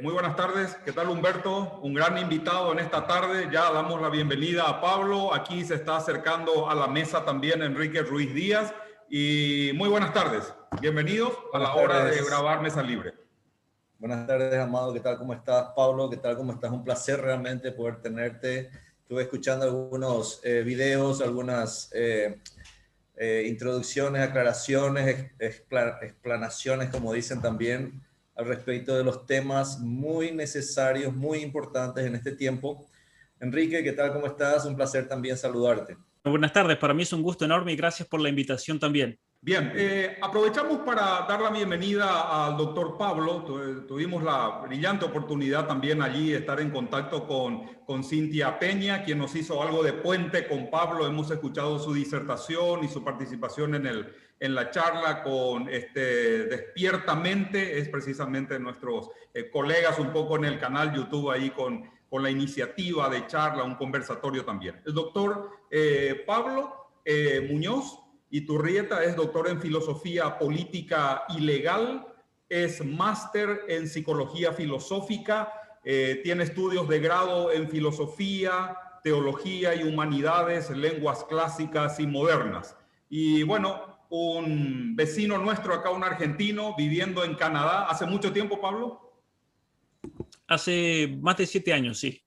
Muy buenas tardes. ¿Qué tal, Humberto? Un gran invitado en esta tarde. Ya damos la bienvenida a Pablo. Aquí se está acercando a la mesa también Enrique Ruiz Díaz. Y muy buenas tardes. Bienvenidos a la hora de grabar Mesa Libre. Buenas tardes, Amado. ¿Qué tal? ¿Cómo estás, Pablo? ¿Qué tal? ¿Cómo estás? Un placer realmente poder tenerte. Estuve escuchando algunos videos, algunas introducciones, aclaraciones, explanaciones, como dicen también, al respecto de los temas muy necesarios, muy importantes en este tiempo. Enrique, ¿qué tal? ¿Cómo estás? Un placer también saludarte. Buenas tardes, para mí es un gusto enorme y gracias por la invitación también. Bien, aprovechamos para dar la bienvenida al doctor Pablo. Tuvimos la brillante oportunidad también allí de estar en contacto con Cintia Peña, quien nos hizo algo de puente con Pablo. Hemos escuchado su disertación y su participación en la charla con Despiertamente. Es precisamente nuestros colegas un poco en el canal YouTube ahí con la iniciativa de charla, un conversatorio también. El doctor Pablo Muñoz Iturrieta es doctor en filosofía política y legal, es máster en psicología filosófica, tiene estudios de grado en filosofía, teología y humanidades, lenguas clásicas y modernas. Y bueno, un vecino nuestro acá, un argentino, viviendo en Canadá. ¿Hace mucho tiempo, Pablo? Hace más de 7 años, sí.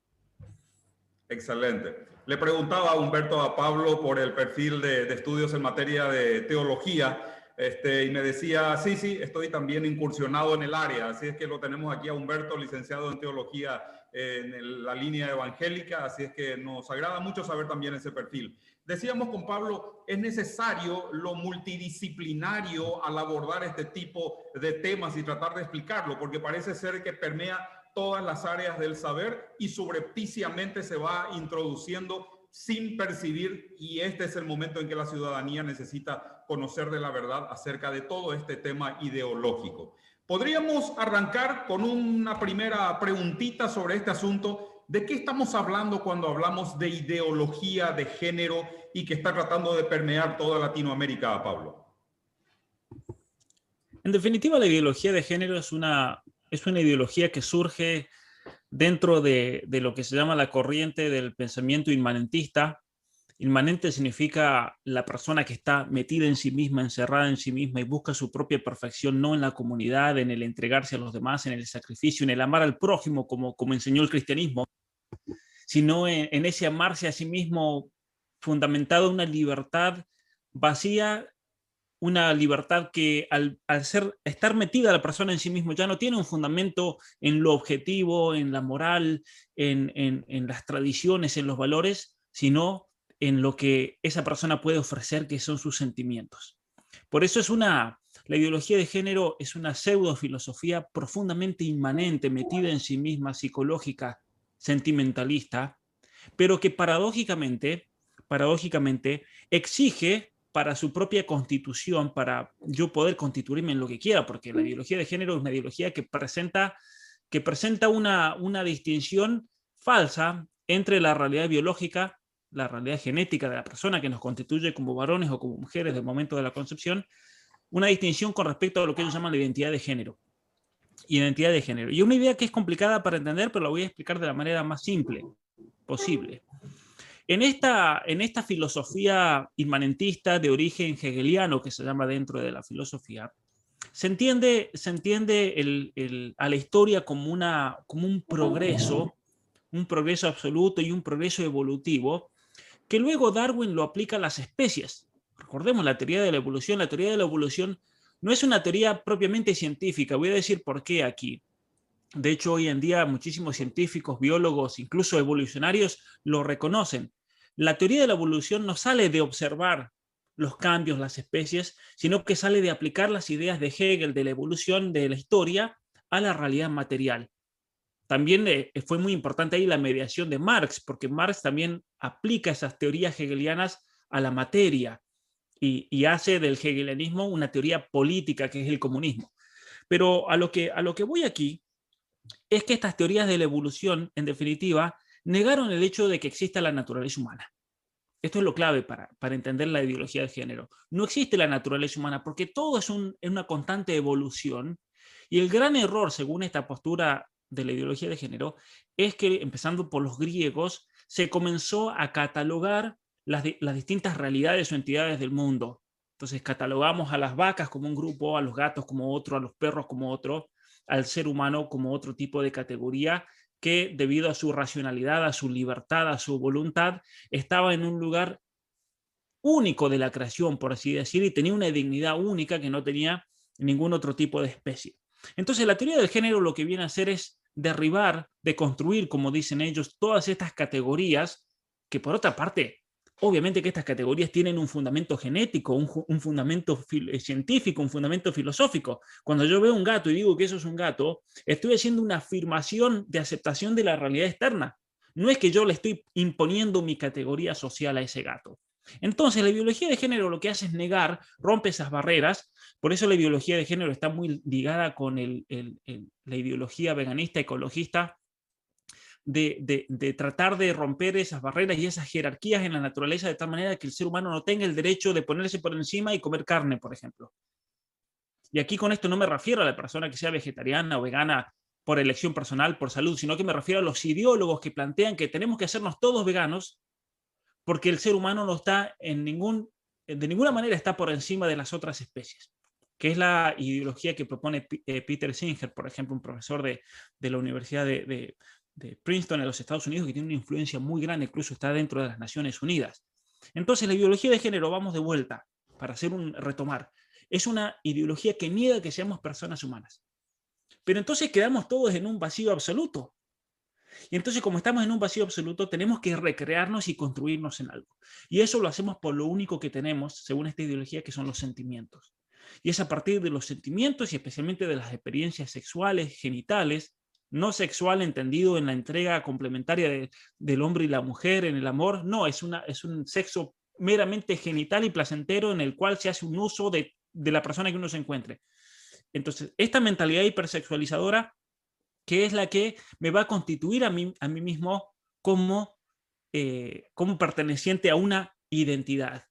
Excelente. Le preguntaba a Humberto, a Pablo, por el perfil de estudios en materia de teología, y me decía, sí, estoy también incursionado en el área, así es que lo tenemos aquí a Humberto, licenciado en teología en la línea evangélica, así es que nos agrada mucho saber también ese perfil. Decíamos con Pablo, es necesario lo multidisciplinario al abordar este tipo de temas y tratar de explicarlo, porque parece ser que permea todas las áreas del saber y subrepticiamente se va introduciendo sin percibir, y este es el momento en que la ciudadanía necesita conocer de la verdad acerca de todo este tema ideológico. Podríamos arrancar con una primera preguntita sobre este asunto. ¿De qué estamos hablando cuando hablamos de ideología de género y que está tratando de permear toda Latinoamérica, Pablo? En definitiva, la ideología de género es una ideología que surge dentro de lo que se llama la corriente del pensamiento inmanentista. Inmanente significa la persona que está metida en sí misma, encerrada en sí misma y busca su propia perfección, no en la comunidad, en el entregarse a los demás, en el sacrificio, en el amar al prójimo, como enseñó el cristianismo, sino en ese amarse a sí mismo fundamentado en una libertad vacía, una libertad que al estar metida la persona en sí mismo ya no tiene un fundamento en lo objetivo, en la moral, en las tradiciones, en los valores, sino en lo que esa persona puede ofrecer, que son sus sentimientos. Por eso la ideología de género es una pseudofilosofía profundamente inmanente, metida en sí misma, psicológica, sentimentalista, pero que paradójicamente exige para su propia constitución, para yo poder constituirme en lo que quiera, porque la ideología de género es una ideología que presenta una distinción falsa entre la realidad biológica, la realidad genética de la persona que nos constituye como varones o como mujeres del momento de la concepción, una distinción con respecto a lo que ellos llaman la identidad de género. Identidad de género. Y una idea que es complicada para entender, pero la voy a explicar de la manera más simple posible. En esta filosofía inmanentista de origen hegeliano, que se llama dentro de la filosofía, se entiende a la historia como un progreso absoluto y un progreso evolutivo, que luego Darwin lo aplica a las especies. Recordemos la teoría de la evolución. La teoría de la evolución no es una teoría propiamente científica. Voy a decir por qué aquí. De hecho, hoy en día muchísimos científicos, biólogos, incluso evolucionarios, lo reconocen. La teoría de la evolución no sale de observar los cambios, las especies, sino que sale de aplicar las ideas de Hegel, de la evolución de la historia, a la realidad material. También fue muy importante ahí la mediación de Marx, porque Marx también aplica esas teorías hegelianas a la materia y hace del hegelianismo una teoría política, que es el comunismo. Pero a lo que voy aquí es que estas teorías de la evolución, en definitiva, negaron el hecho de que exista la naturaleza humana. Esto es lo clave para entender la ideología de género. No existe la naturaleza humana porque todo es una constante evolución, y el gran error, según esta postura de la ideología de género es que, empezando por los griegos, se comenzó a catalogar las distintas realidades o entidades del mundo. Entonces catalogamos a las vacas como un grupo, a los gatos como otro, a los perros como otro, al ser humano como otro tipo de categoría que, debido a su racionalidad, a su libertad, a su voluntad, estaba en un lugar único de la creación, por así decir, y tenía una dignidad única que no tenía ningún otro tipo de especie. Entonces la teoría del género lo que viene a hacer es derribar, deconstruir, como dicen ellos, todas estas categorías que, por otra parte, obviamente que estas categorías tienen un fundamento genético, un fundamento científico, un fundamento filosófico. Cuando yo veo un gato y digo que eso es un gato, estoy haciendo una afirmación de aceptación de la realidad externa. No es que yo le estoy imponiendo mi categoría social a ese gato. Entonces, la ideología de género lo que hace es negar, rompe esas barreras. Por eso la ideología de género está muy ligada con la ideología veganista, ecologista, de tratar de romper esas barreras y esas jerarquías en la naturaleza de tal manera que el ser humano no tenga el derecho de ponerse por encima y comer carne, por ejemplo. Y aquí con esto no me refiero a la persona que sea vegetariana o vegana por elección personal, por salud, sino que me refiero a los ideólogos que plantean que tenemos que hacernos todos veganos porque el ser humano no está de ninguna manera está por encima de las otras especies, que es la ideología que propone Peter Singer, por ejemplo, un profesor de la Universidad de Princeton en los Estados Unidos, que tiene una influencia muy grande, incluso está dentro de las Naciones Unidas. Entonces, la ideología de género, vamos de vuelta, para hacer un retomar, es una ideología que niega que seamos personas humanas. Pero entonces quedamos todos en un vacío absoluto. Y entonces, como estamos en un vacío absoluto, tenemos que recrearnos y construirnos en algo. Y eso lo hacemos por lo único que tenemos, según esta ideología, que son los sentimientos. Y es a partir de los sentimientos y especialmente de las experiencias sexuales, genitales, no sexual entendido en la entrega complementaria del hombre y la mujer en el amor, no, es un sexo meramente genital y placentero en el cual se hace un uso de la persona que uno se encuentre. Entonces, esta mentalidad hipersexualizadora, que es la que me va a constituir a mí mismo como perteneciente a una identidad.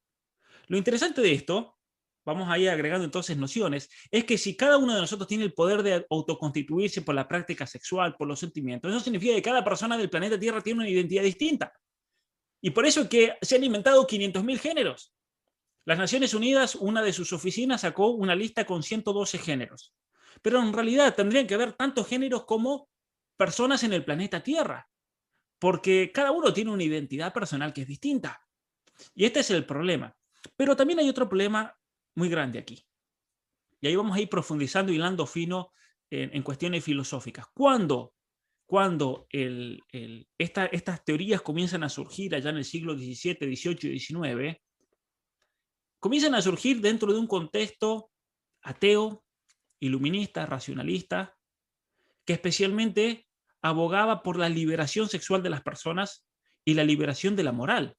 Lo interesante de esto, vamos a ir agregando entonces nociones, es que si cada uno de nosotros tiene el poder de autoconstituirse por la práctica sexual, por los sentimientos, eso significa que cada persona del planeta Tierra tiene una identidad distinta. Y por eso es que se han inventado 500.000 géneros. Las Naciones Unidas, una de sus oficinas, sacó una lista con 112 géneros. Pero en realidad tendrían que haber tantos géneros como personas en el planeta Tierra, porque cada uno tiene una identidad personal que es distinta. Y este es el problema. Pero también hay otro problema muy grande aquí. Y ahí vamos a ir profundizando, hilando fino en cuestiones filosóficas. Cuando estas teorías comienzan a surgir allá en el siglo XVII, XVIII y XIX, comienzan a surgir dentro de un contexto ateo, iluminista, racionalista, que especialmente abogaba por la liberación sexual de las personas y la liberación de la moral.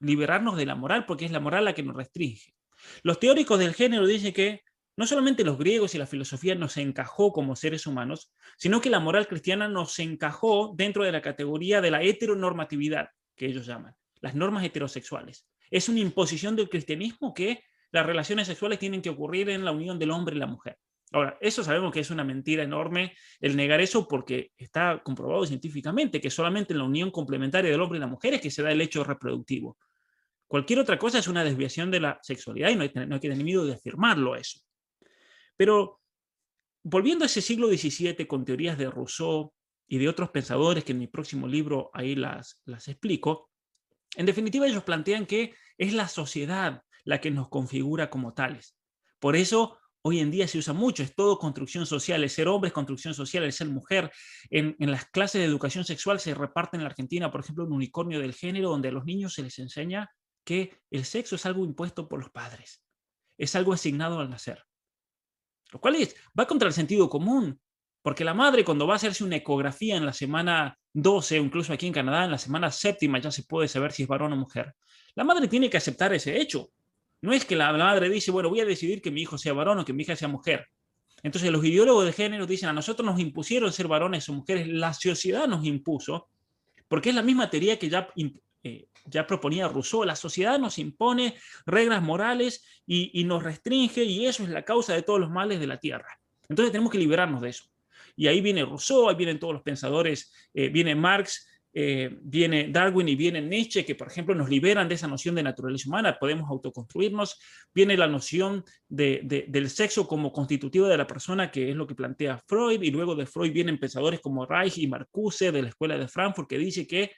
Liberarnos de la moral, porque es la moral la que nos restringe. Los teóricos del género dicen que no solamente los griegos y la filosofía nos encajó como seres humanos, sino que la moral cristiana nos encajó dentro de la categoría de la heteronormatividad, que ellos llaman, las normas heterosexuales. Es una imposición del cristianismo que las relaciones sexuales tienen que ocurrir en la unión del hombre y la mujer. Ahora, eso sabemos que es una mentira enorme el negar eso, porque está comprobado científicamente que solamente en la unión complementaria del hombre y la mujer es que se da el hecho reproductivo. Cualquier otra cosa es una desviación de la sexualidad y no hay que tener miedo de afirmarlo eso. Pero volviendo a ese siglo XVII con teorías de Rousseau y de otros pensadores que en mi próximo libro ahí las explico, en definitiva ellos plantean que es la sociedad la que nos configura como tales. Por eso hoy en día se usa mucho, es todo construcción social, el ser hombre es construcción social, el ser mujer. En las clases de educación sexual se reparte en la Argentina, por ejemplo, un unicornio del género donde a los niños se les enseña que el sexo es algo impuesto por los padres, es algo asignado al nacer. Lo cual va contra el sentido común, porque la madre cuando va a hacerse una ecografía en la semana 12, o incluso aquí en Canadá en la semana 7 ya se puede saber si es varón o mujer, la madre tiene que aceptar ese hecho. No es que la madre dice, bueno, voy a decidir que mi hijo sea varón o que mi hija sea mujer. Entonces los ideólogos de género dicen, a nosotros nos impusieron ser varones o mujeres, la sociedad nos impuso, porque es la misma teoría que ya proponía Rousseau, la sociedad nos impone reglas morales y nos restringe, y eso es la causa de todos los males de la tierra. Entonces tenemos que liberarnos de eso. Y ahí viene Rousseau, ahí vienen todos los pensadores, viene Marx, viene Darwin y viene Nietzsche, que por ejemplo nos liberan de esa noción de naturaleza humana, podemos autoconstruirnos. Viene la noción del sexo como constitutivo de la persona, que es lo que plantea Freud, y luego de Freud vienen pensadores como Reich y Marcuse de la Escuela de Frankfurt, que dice que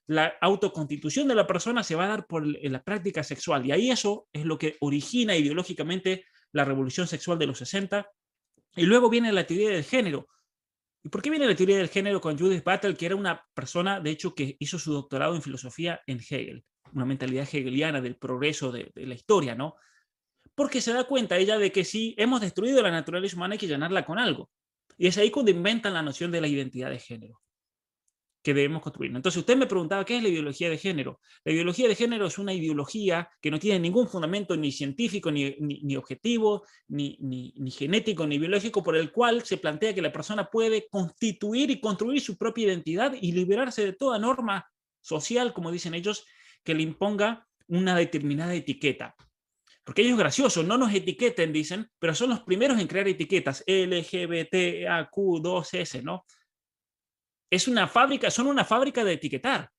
la autoconstitución de la persona se va a dar por la práctica sexual, y ahí eso es lo que origina ideológicamente la revolución sexual de los 60. Y luego viene la teoría del género. ¿Y por qué viene la teoría del género con Judith Butler, que era una persona, de hecho, que hizo su doctorado en filosofía en Hegel, una mentalidad hegeliana del progreso de la historia, ¿no? Porque se da cuenta ella de que si hemos destruido la naturaleza humana hay que llenarla con algo. Y es ahí cuando inventan la noción de la identidad de género que debemos construir. Entonces usted me preguntaba, ¿qué es la ideología de género? La ideología de género es una ideología que no tiene ningún fundamento ni científico, ni objetivo, ni genético, ni biológico, por el cual se plantea que la persona puede constituir y construir su propia identidad y liberarse de toda norma social, como dicen ellos, que le imponga una determinada etiqueta. Porque ellos graciosos, no nos etiqueten, dicen, pero son los primeros en crear etiquetas, LGBTQ2S, ¿no? Son una fábrica de etiquetar.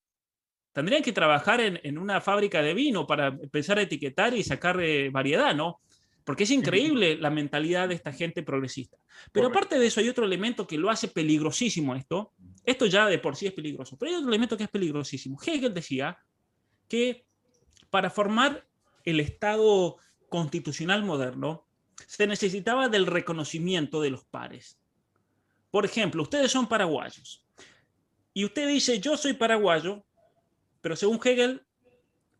Tendrían que trabajar en una fábrica de vino para empezar a etiquetar y sacar variedad, ¿no? Porque es increíble la mentalidad de esta gente progresista. Pero aparte de eso, hay otro elemento que lo hace peligrosísimo esto. Esto ya de por sí es peligroso, pero hay otro elemento que es peligrosísimo. Hegel decía que para formar el Estado constitucional moderno se necesitaba del reconocimiento de los pares. Por ejemplo, ustedes son paraguayos. Y usted dice, yo soy paraguayo, pero según Hegel,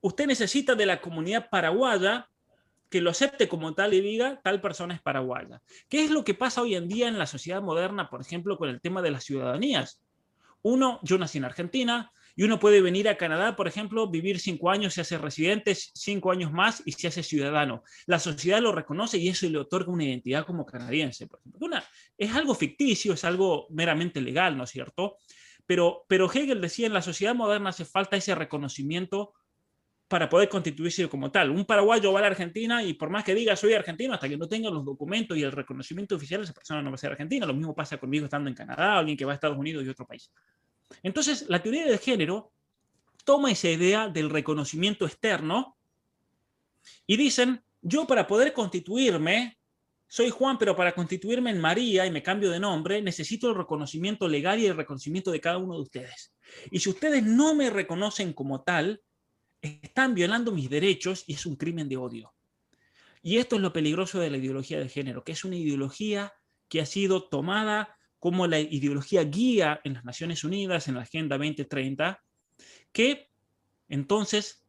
usted necesita de la comunidad paraguaya que lo acepte como tal y diga, tal persona es paraguaya. ¿Qué es lo que pasa hoy en día en la sociedad moderna, por ejemplo, con el tema de las ciudadanías? Yo nací en Argentina y uno puede venir a Canadá, por ejemplo, vivir 5 años, se hace residente, 5 años más y se hace ciudadano. La sociedad lo reconoce y eso le otorga una identidad como canadiense, por ejemplo. Es algo ficticio, es algo meramente legal, ¿no es cierto? Pero Hegel decía, en la sociedad moderna hace falta ese reconocimiento para poder constituirse como tal. Un paraguayo va a la Argentina y por más que diga soy argentino, hasta que no tenga los documentos y el reconocimiento oficial, esa persona no va a ser argentina. Lo mismo pasa conmigo estando en Canadá, alguien que va a Estados Unidos y otro país. Entonces, la teoría del género toma esa idea del reconocimiento externo y dicen, yo para poder constituirme, soy Juan, pero para constituirme en María y me cambio de nombre, necesito el reconocimiento legal y el reconocimiento de cada uno de ustedes. Y si ustedes no me reconocen como tal, están violando mis derechos y es un crimen de odio. Y esto es lo peligroso de la ideología de género, que es una ideología que ha sido tomada como la ideología guía en las Naciones Unidas, en la Agenda 2030, que entonces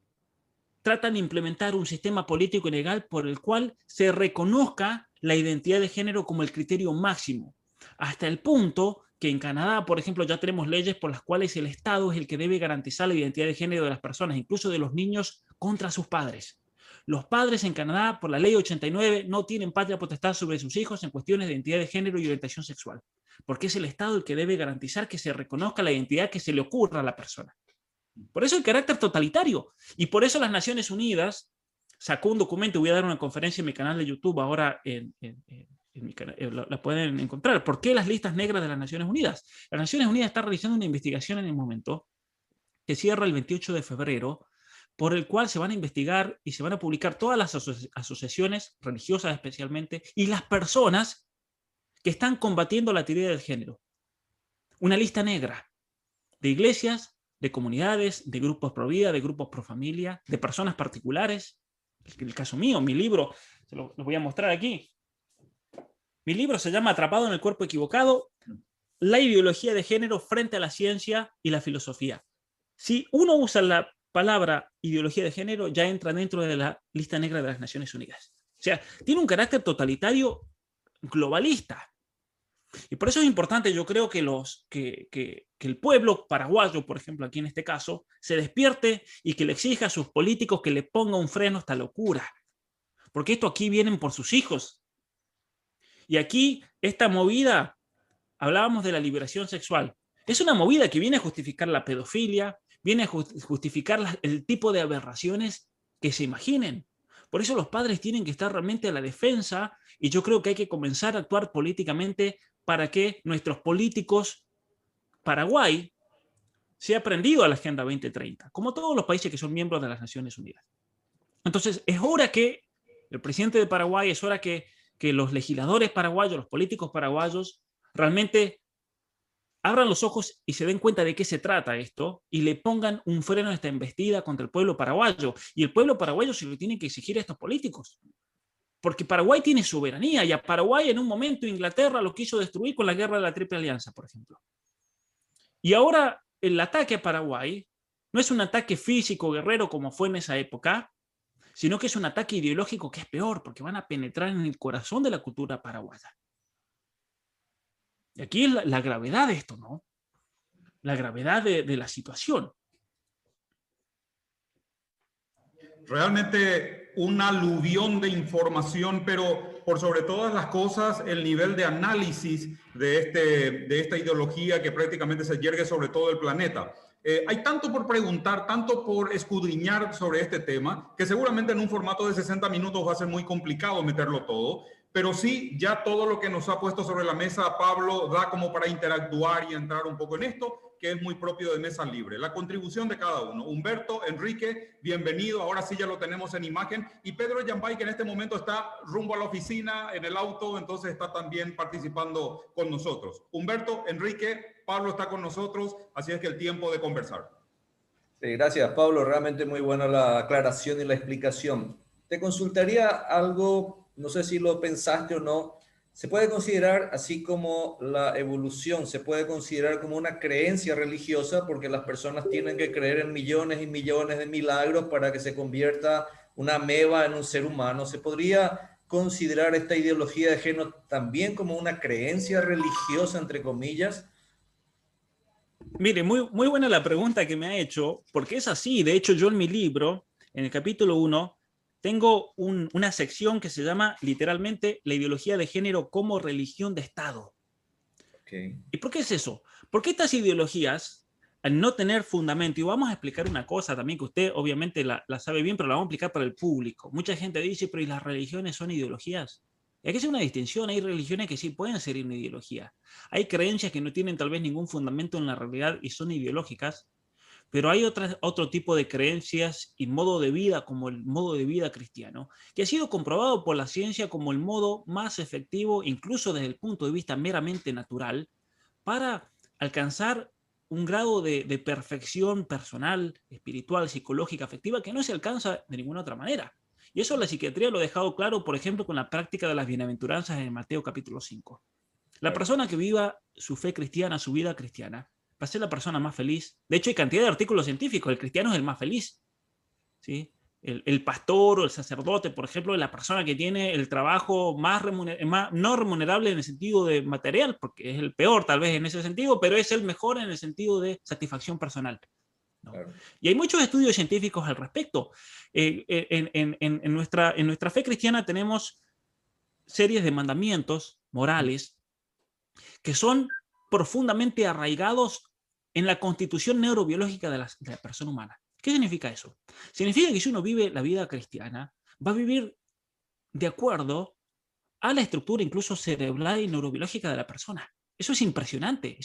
tratan de implementar un sistema político y legal por el cual se reconozca la identidad de género como el criterio máximo, hasta el punto que en Canadá, por ejemplo, ya tenemos leyes por las cuales el Estado es el que debe garantizar la identidad de género de las personas, incluso de los niños, contra sus padres. Los padres en Canadá, por la ley 89, no tienen patria potestad sobre sus hijos en cuestiones de identidad de género y orientación sexual, porque es el Estado el que debe garantizar que se reconozca la identidad que se le ocurra a la persona. Por eso el carácter totalitario. Y por eso las Naciones Unidas sacó un documento, voy a dar una conferencia en mi canal de YouTube ahora la pueden encontrar. ¿Por qué las listas negras de las Naciones Unidas? Las Naciones Unidas están realizando una investigación en el momento que cierra el 28 de febrero, por el cual se van a investigar y se van a publicar todas las asociaciones religiosas especialmente y las personas que están combatiendo la teoría del género. Una lista negra de iglesias, de comunidades, de grupos pro vida, de grupos pro familia, de personas particulares. El caso mío, mi libro, se lo voy a mostrar aquí. Mi libro se llama Atrapado en el cuerpo equivocado, la ideología de género frente a la ciencia y la filosofía. Si uno usa la palabra ideología de género, ya entra dentro de la lista negra de las Naciones Unidas. O sea, tiene un carácter totalitario globalista. Y por eso es importante, yo creo que el pueblo paraguayo, por ejemplo, aquí en este caso, se despierte y que le exija a sus políticos que le ponga un freno a esta locura. Porque esto aquí vienen por sus hijos. Y aquí, esta movida, hablábamos de la liberación sexual, es una movida que viene a justificar la pedofilia, viene a justificar el tipo de aberraciones que se imaginen. Por eso los padres tienen que estar realmente a la defensa y yo creo que hay que comenzar a actuar políticamente para que nuestros políticos, Paraguay, sea prendido a la Agenda 2030, como todos los países que son miembros de las Naciones Unidas. Entonces, es hora que el presidente de Paraguay, es hora que los legisladores paraguayos, los políticos paraguayos, realmente abran los ojos y se den cuenta de qué se trata esto y le pongan un freno a esta embestida contra el pueblo paraguayo. Y el pueblo paraguayo se lo tiene que exigir a estos políticos. Porque Paraguay tiene soberanía y a Paraguay en un momento Inglaterra lo quiso destruir con la guerra de la Triple Alianza, por ejemplo. Y ahora el ataque a Paraguay no es un ataque físico, guerrero, como fue en esa época, sino que es un ataque ideológico que es peor, porque van a penetrar en el corazón de la cultura paraguaya. Y aquí es la gravedad de esto, ¿no? La gravedad de la situación. Realmente un aluvión de información, pero por sobre todas las cosas, el nivel de análisis de esta ideología que prácticamente se yergue sobre todo el planeta. Hay tanto por preguntar, tanto por escudriñar sobre este tema, que seguramente en un formato de 60 minutos va a ser muy complicado meterlo todo, pero sí, ya todo lo que nos ha puesto sobre la mesa Pablo da como para interactuar y entrar un poco en esto, que es muy propio de Mesa Libre. La contribución de cada uno. Humberto, Enrique, bienvenido. Ahora sí ya lo tenemos en imagen. Y Pedro Yambay, que en este momento está rumbo a la oficina, en el auto, entonces está también participando con nosotros. Humberto, Enrique, Pablo está con nosotros, así es que el tiempo de conversar. Sí, gracias, Pablo. Realmente muy buena la aclaración y la explicación. Te consultaría algo, no sé si lo pensaste o no. ¿Se puede considerar, así como la evolución, se puede considerar como una creencia religiosa porque las personas tienen que creer en millones y millones de milagros para que se convierta una ameba en un ser humano? ¿Se podría considerar esta ideología de género también como una creencia religiosa, entre comillas? Mire, muy buena la pregunta que me ha hecho, porque es así. De hecho, yo en mi libro, en el capítulo 1, tengo una sección que se llama literalmente la ideología de género como religión de Estado. Okay. ¿Y por qué es eso? Porque estas ideologías, al no tener fundamento, y vamos a explicar una cosa también que usted obviamente la sabe bien, pero la vamos a explicar para el público. Mucha gente dice, pero ¿y las religiones son ideologías? Y hay que hacer una distinción. Hay religiones que sí pueden ser una ideología. Hay creencias que no tienen tal vez ningún fundamento en la realidad y son ideológicas, pero hay otro tipo de creencias y modo de vida, como el modo de vida cristiano, que ha sido comprobado por la ciencia como el modo más efectivo, incluso desde el punto de vista meramente natural, para alcanzar un grado de perfección personal, espiritual, psicológica, afectiva, que no se alcanza de ninguna otra manera. Y eso la psiquiatría lo ha dejado claro, por ejemplo, con la práctica de las bienaventuranzas en Mateo capítulo 5. La persona que viva su fe cristiana, su vida cristiana, va a ser la persona más feliz. De hecho, hay cantidad de artículos científicos. El cristiano es el más feliz, ¿sí? El pastor o el sacerdote, por ejemplo, es la persona que tiene el trabajo más no remunerable en el sentido de material, porque es el peor tal vez en ese sentido, pero es el mejor en el sentido de satisfacción personal, ¿no? Claro. Y hay muchos estudios científicos al respecto. En nuestra fe cristiana tenemos series de mandamientos morales que son profundamente arraigados en la constitución neurobiológica de la persona humana. ¿Qué significa eso? Significa que si uno vive la vida cristiana, va a vivir de acuerdo a la estructura incluso cerebral y neurobiológica de la persona. Eso es impresionante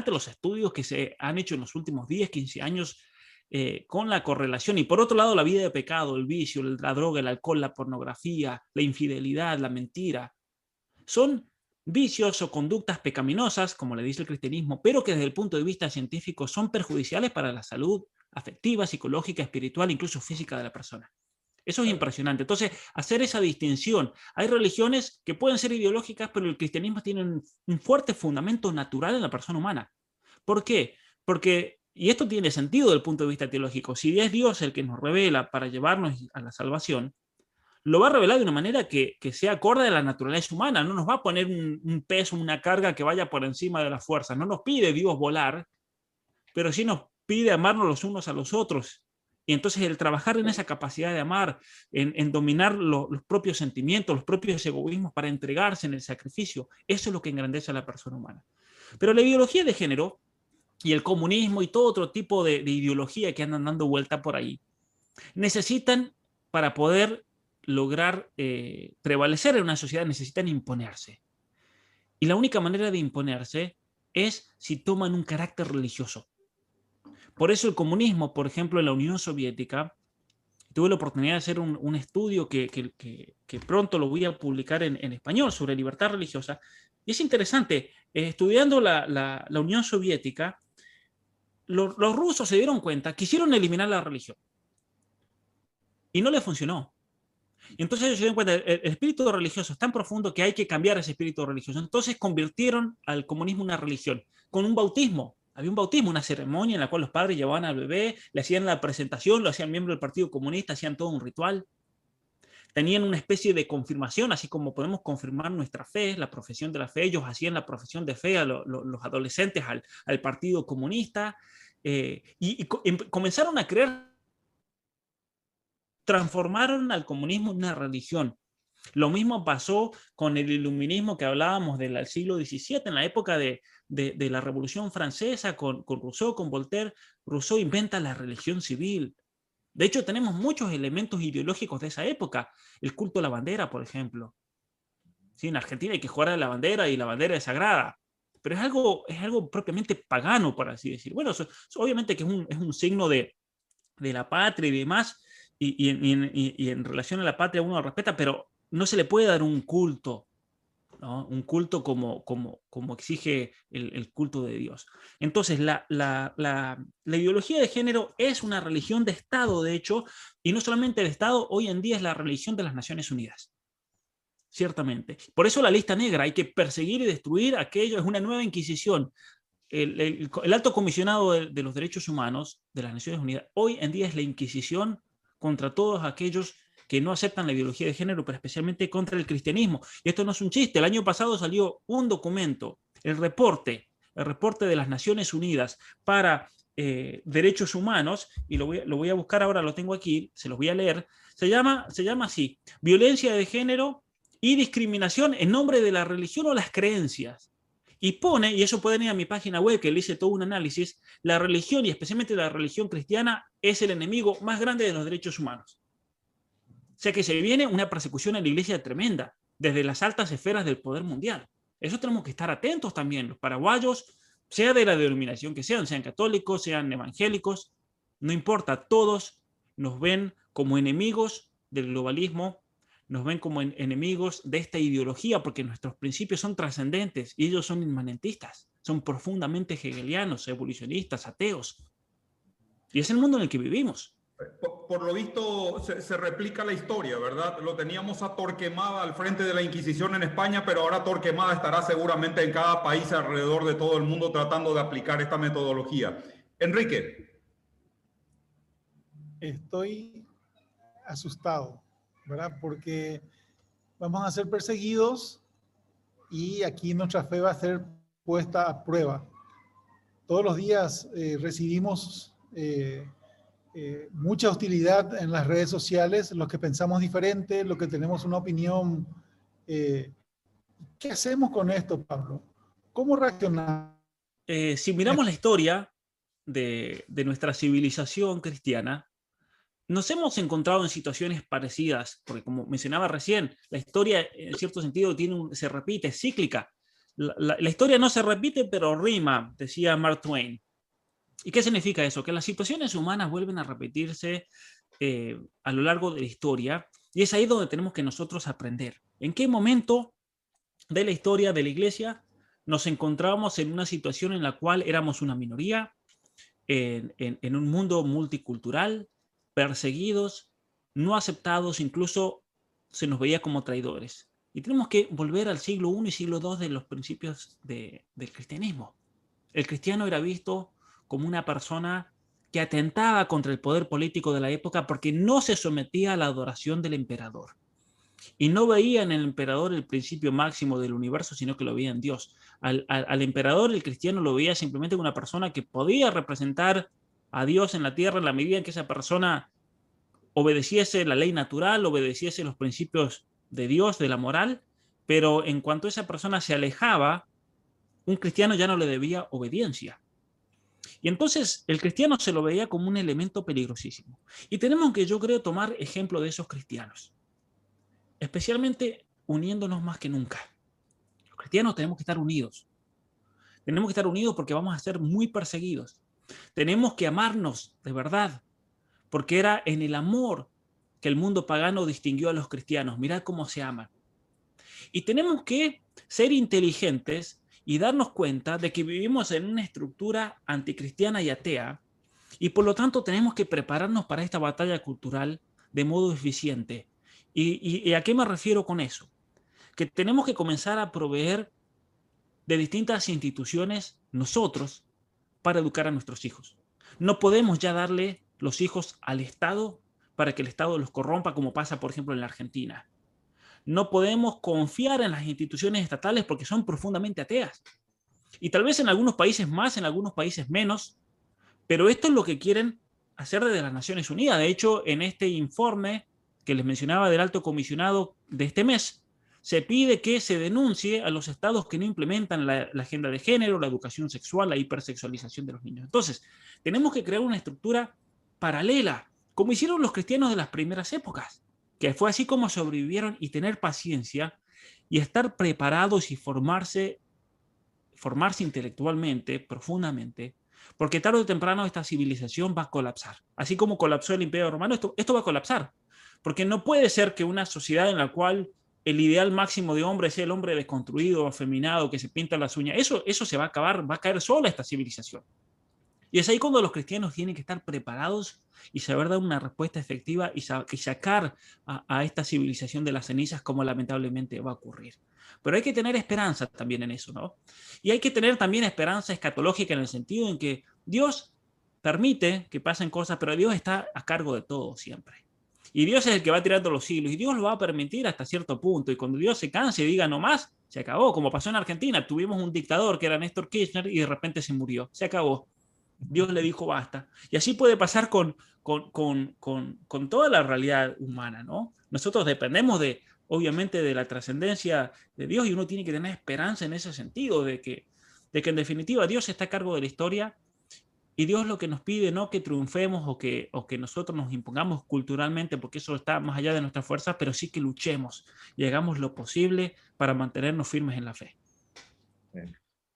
los estudios que se han hecho en los últimos 10, 15 años con la correlación. Y por otro lado, la vida de pecado, el vicio, la droga, el alcohol, la pornografía, la infidelidad, la mentira, son vicios o conductas pecaminosas, como le dice el cristianismo, pero que desde el punto de vista científico son perjudiciales para la salud afectiva, psicológica, espiritual, incluso física de la persona. Eso es impresionante. Entonces, hacer esa distinción. Hay religiones que pueden ser ideológicas, pero el cristianismo tiene un fuerte fundamento natural en la persona humana. ¿Por qué? Porque, y esto tiene sentido desde el punto de vista teológico, si es Dios el que nos revela para llevarnos a la salvación, lo va a revelar de una manera que sea acorde a la naturaleza humana. No nos va a poner un peso, una carga que vaya por encima de las fuerzas. No nos pide Dios volar, pero sí nos pide amarnos los unos a los otros. Y entonces el trabajar en esa capacidad de amar, en dominar los propios sentimientos, los propios egoísmos para entregarse en el sacrificio, eso es lo que engrandece a la persona humana. Pero la ideología de género y el comunismo y todo otro tipo de ideología que andan dando vuelta por ahí, necesitan, para poder lograr prevalecer en una sociedad, necesitan imponerse. Y la única manera de imponerse es si toman un carácter religioso. Por eso el comunismo, por ejemplo, en la Unión Soviética, tuve la oportunidad de hacer un estudio que pronto lo voy a publicar en español sobre libertad religiosa. Y es interesante, estudiando la Unión Soviética, los rusos se dieron cuenta, quisieron eliminar la religión y no les funcionó. Y entonces ellos se dieron cuenta, el espíritu religioso es tan profundo que hay que cambiar ese espíritu religioso. Entonces convirtieron al comunismo en una religión, con un bautismo. Había un bautismo, una ceremonia en la cual los padres llevaban al bebé, le hacían la presentación, lo hacían miembro del Partido Comunista, hacían todo un ritual. Tenían una especie de confirmación, así como podemos confirmar nuestra fe, la profesión de la fe. Ellos hacían la profesión de fe a los adolescentes al Partido Comunista. Comenzaron a creer, transformaron al comunismo en una religión. Lo mismo pasó con el iluminismo que hablábamos del siglo XVII, en la época de la Revolución Francesa, con Rousseau, con Voltaire. Rousseau inventa la religión civil. De hecho, tenemos muchos elementos ideológicos de esa época. El culto a la bandera, por ejemplo. Sí, en Argentina hay que jugar a la bandera y la bandera es sagrada. Pero es algo propiamente pagano, por así decir. Bueno, obviamente que es un signo de la patria y demás, y en relación a la patria uno lo respeta, pero no se le puede dar un culto, ¿no? Un culto como exige el culto de Dios. Entonces, la ideología de género es una religión de Estado, de hecho, y no solamente de Estado, hoy en día es la religión de las Naciones Unidas. Ciertamente. Por eso la lista negra, hay que perseguir y destruir aquello, es una nueva Inquisición. El alto comisionado de los derechos humanos de las Naciones Unidas hoy en día es la Inquisición contra todos aquellos que no aceptan la ideología de género, pero especialmente contra el cristianismo. Y esto no es un chiste. El año pasado salió un documento, el reporte de las Naciones Unidas para derechos humanos, y lo voy a buscar ahora, lo tengo aquí, se los voy a leer. Se llama así: violencia de género y discriminación en nombre de la religión o las creencias. Y pone, y eso pueden ir a mi página web que le hice todo un análisis, la religión, y especialmente la religión cristiana, es el enemigo más grande de los derechos humanos. O sea que se viene una persecución a la iglesia tremenda, desde las altas esferas del poder mundial. Eso tenemos que estar atentos también. Los paraguayos, sea de la denominación que sean católicos, sean evangélicos, no importa, todos nos ven como enemigos del globalismo, nos ven como enemigos de esta ideología, porque nuestros principios son trascendentes y ellos son inmanentistas, son profundamente hegelianos, evolucionistas, ateos. Y es el mundo en el que vivimos. Por lo visto se replica la historia, ¿verdad? Lo teníamos a Torquemada al frente de la Inquisición en España, pero ahora Torquemada estará seguramente en cada país alrededor de todo el mundo tratando de aplicar esta metodología. Enrique. Estoy asustado, ¿verdad? Porque vamos a ser perseguidos y aquí nuestra fe va a ser puesta a prueba. Todos los días recibimos mucha hostilidad en las redes sociales, los que pensamos diferente, los que tenemos una opinión. ¿Qué hacemos con esto, Pablo? ¿Cómo reaccionamos? Si miramos la historia de nuestra civilización cristiana, nos hemos encontrado en situaciones parecidas, porque como mencionaba recién, la historia en cierto sentido se repite, es cíclica. La historia no se repite, pero rima, decía Mark Twain. ¿Y qué significa eso? Que las situaciones humanas vuelven a repetirse a lo largo de la historia, y es ahí donde tenemos que nosotros aprender. ¿En qué momento de la historia de la iglesia nos encontramos en una situación en la cual éramos una minoría, en un mundo multicultural, perseguidos, no aceptados, incluso se nos veía como traidores? Y tenemos que volver al siglo I y siglo II de los principios del cristianismo. El cristiano era visto como una persona que atentaba contra el poder político de la época porque no se sometía a la adoración del emperador. Y no veía en el emperador el principio máximo del universo, sino que lo veía en Dios. Al emperador, el cristiano lo veía simplemente como una persona que podía representar a Dios en la tierra en la medida en que esa persona obedeciese la ley natural, obedeciese los principios de Dios, de la moral, pero en cuanto esa persona se alejaba, un cristiano ya no le debía obediencia. Y entonces el cristiano se lo veía como un elemento peligrosísimo. Y tenemos que, yo creo, tomar ejemplo de esos cristianos, especialmente uniéndonos más que nunca. Los cristianos tenemos que estar unidos. Tenemos que estar unidos porque vamos a ser muy perseguidos. Tenemos que amarnos de verdad, porque era en el amor que el mundo pagano distinguió a los cristianos. Mirad cómo se aman. Y tenemos que ser inteligentes y darnos cuenta de que vivimos en una estructura anticristiana y atea, y por lo tanto tenemos que prepararnos para esta batalla cultural de modo eficiente. ¿Y a qué me refiero con eso? Que tenemos que comenzar a proveer de distintas instituciones nosotros para educar a nuestros hijos. No podemos ya darle los hijos al Estado para que el Estado los corrompa, como pasa, por ejemplo, en la Argentina. No podemos confiar en las instituciones estatales porque son profundamente ateas. Y tal vez en algunos países más, en algunos países menos, pero esto es lo que quieren hacer desde las Naciones Unidas. De hecho, en este informe que les mencionaba del alto comisionado de este mes, se pide que se denuncie a los estados que no implementan la agenda de género, la educación sexual, la hipersexualización de los niños. Entonces, tenemos que crear una estructura paralela, como hicieron los cristianos de las primeras épocas, que fue así como sobrevivieron, y tener paciencia y estar preparados y formarse intelectualmente, profundamente, porque tarde o temprano esta civilización va a colapsar. Así como colapsó el Imperio Romano, esto va a colapsar, porque no puede ser que una sociedad en la cual el ideal máximo de hombre sea el hombre desconstruido, afeminado, que se pinta las uñas, eso se va a acabar, va a caer sola esta civilización. Y es ahí cuando los cristianos tienen que estar preparados y saber dar una respuesta efectiva y sacar a esta civilización de las cenizas, como lamentablemente va a ocurrir. Pero hay que tener esperanza también en eso, ¿no? Y hay que tener también esperanza escatológica, en el sentido en que Dios permite que pasen cosas, pero Dios está a cargo de todo siempre. Y Dios es el que va tirando los hilos, y Dios lo va a permitir hasta cierto punto. Y cuando Dios se canse y diga no más, se acabó. Como pasó en Argentina, tuvimos un dictador que era Néstor Kirchner y de repente se murió. Se acabó. Dios le dijo basta. Y así puede pasar con toda la realidad humana, ¿no? Nosotros dependemos obviamente, de la trascendencia de Dios, y uno tiene que tener esperanza en ese sentido, de que en definitiva Dios está a cargo de la historia, y Dios lo que nos pide, no que triunfemos o que nosotros nos impongamos culturalmente, porque eso está más allá de nuestras fuerzas, pero sí que luchemos y hagamos lo posible para mantenernos firmes en la fe.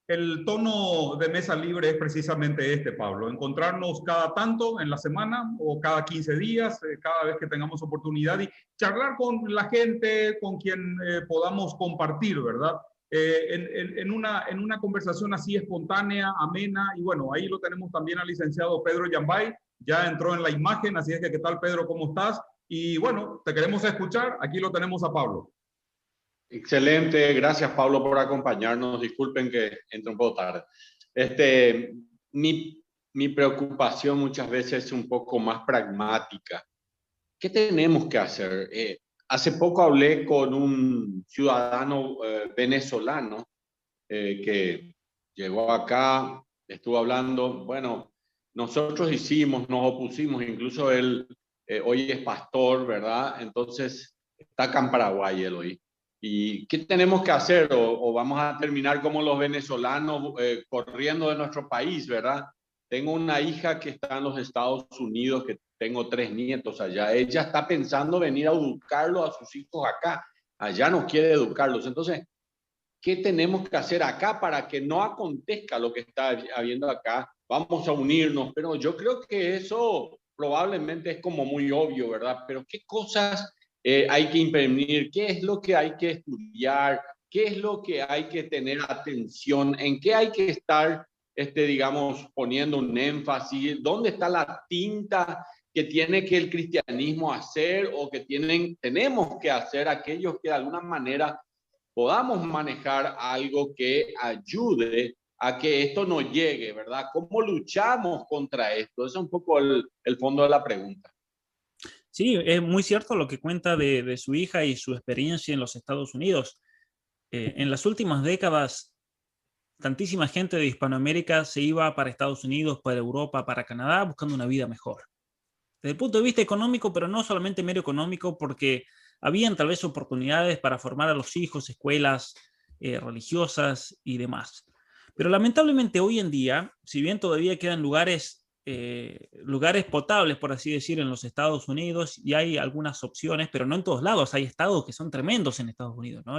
El tono de Mesa Libre es precisamente este, Pablo: encontrarnos cada tanto en la semana o cada 15 días, cada vez que tengamos oportunidad, y charlar con la gente con quien podamos compartir, ¿verdad? En una conversación así espontánea, amena. Y bueno, ahí lo tenemos también al licenciado Pedro Yambay, ya entró en la imagen, así es que ¿qué tal, Pedro? ¿Cómo estás? Y bueno, te queremos escuchar, aquí lo tenemos a Pablo. Excelente, gracias Pablo por acompañarnos. Disculpen que entre un poco tarde. Mi preocupación muchas veces es un poco más pragmática. ¿Qué tenemos que hacer? Hace poco hablé con un ciudadano venezolano que llegó acá, estuvo hablando. Bueno, nosotros nos opusimos, incluso él hoy es pastor, ¿verdad? Entonces está acá en Paraguay él hoy. ¿Y qué tenemos que hacer? ¿O vamos a terminar como los venezolanos corriendo de nuestro país, verdad? Tengo una hija que está en los Estados Unidos, que tengo 3 nietos allá. Ella está pensando venir a educarlos a sus hijos acá. Allá no quiere educarlos. Entonces, ¿qué tenemos que hacer acá para que no acontezca lo que está habiendo acá? Vamos a unirnos, pero yo creo que eso probablemente es como muy obvio, ¿verdad? Pero ¿qué cosas hay que imprimir? ¿Qué es lo que hay que estudiar? ¿Qué es lo que hay que tener atención? ¿En qué hay que estar, digamos, poniendo un énfasis? ¿Dónde está la tinta que tiene que el cristianismo hacer, o que tenemos que hacer aquellos que de alguna manera podamos manejar algo que ayude a que esto no llegue, ¿verdad? ¿Cómo luchamos contra esto? Ese es un poco el fondo de la pregunta. Sí, es muy cierto lo que cuenta de su hija y su experiencia en los Estados Unidos. En las últimas décadas, tantísima gente de Hispanoamérica se iba para Estados Unidos, para Europa, para Canadá, buscando una vida mejor. Desde el punto de vista económico, pero no solamente mero económico, porque habían tal vez oportunidades para formar a los hijos, escuelas religiosas y demás. Pero lamentablemente hoy en día, si bien todavía quedan lugares lugares potables, por así decir, en los Estados Unidos, y hay algunas opciones, pero no en todos lados. Hay estados que son tremendos en Estados Unidos, ¿no?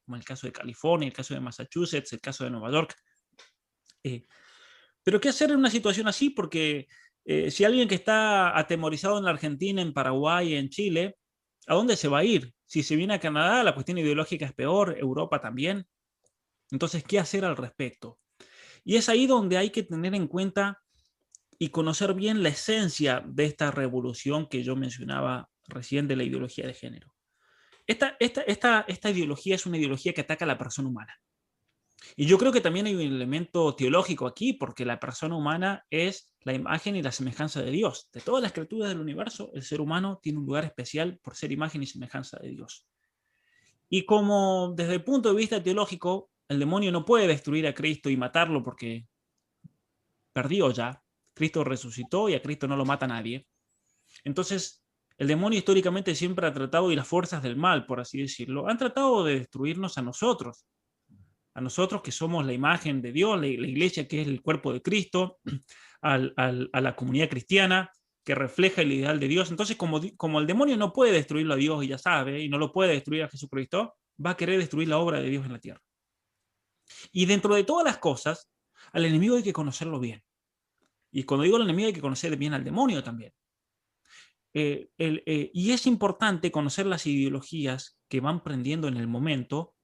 Como el caso de California, el caso de Massachusetts, el caso de Nueva York. Pero ¿qué hacer en una situación así? Porque si alguien que está atemorizado en la Argentina, en Paraguay, en Chile, ¿a dónde se va a ir? Si se viene a Canadá, la cuestión ideológica es peor, Europa también. Entonces, ¿qué hacer al respecto? Y es ahí donde hay que tener en cuenta y conocer bien la esencia de esta revolución que yo mencionaba recién de la ideología de género. Esta ideología es una ideología que ataca a la persona humana. Y yo creo que también hay un elemento teológico aquí, porque la persona humana es la imagen y la semejanza de Dios. De todas las criaturas del universo, el ser humano tiene un lugar especial por ser imagen y semejanza de Dios. Y como desde el punto de vista teológico, el demonio no puede destruir a Cristo y matarlo porque perdió ya. Cristo resucitó y a Cristo no lo mata nadie. Entonces, el demonio históricamente siempre ha tratado, y las fuerzas del mal, por así decirlo, han tratado de destruirnos a nosotros que somos la imagen de Dios, la iglesia que es el cuerpo de Cristo, a la comunidad cristiana que refleja el ideal de Dios. Entonces, como el demonio no puede destruirlo a Dios, y ya sabe, y no lo puede destruir a Jesucristo, va a querer destruir la obra de Dios en la tierra. Y dentro de todas las cosas, al enemigo hay que conocerlo bien. Y cuando digo al enemigo hay que conocer bien al demonio también. Y es importante conocer las ideologías que van prendiendo en el momento,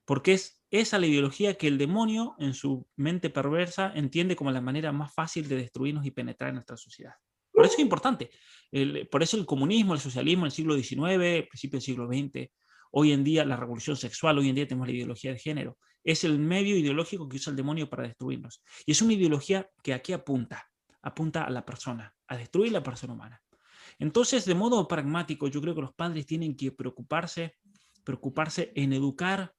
porque es esa la ideología que el demonio en su mente perversa entiende como la manera más fácil de destruirnos y penetrar en nuestra sociedad. Por eso es importante. Por eso el comunismo, el socialismo en el siglo XIX, principio del siglo XX, hoy en día la revolución sexual, hoy en día tenemos la ideología de género. Es el medio ideológico que usa el demonio para destruirnos. Y es una ideología que aquí apunta a la persona, a destruir la persona humana. Entonces, de modo pragmático, yo creo que los padres tienen que preocuparse en educar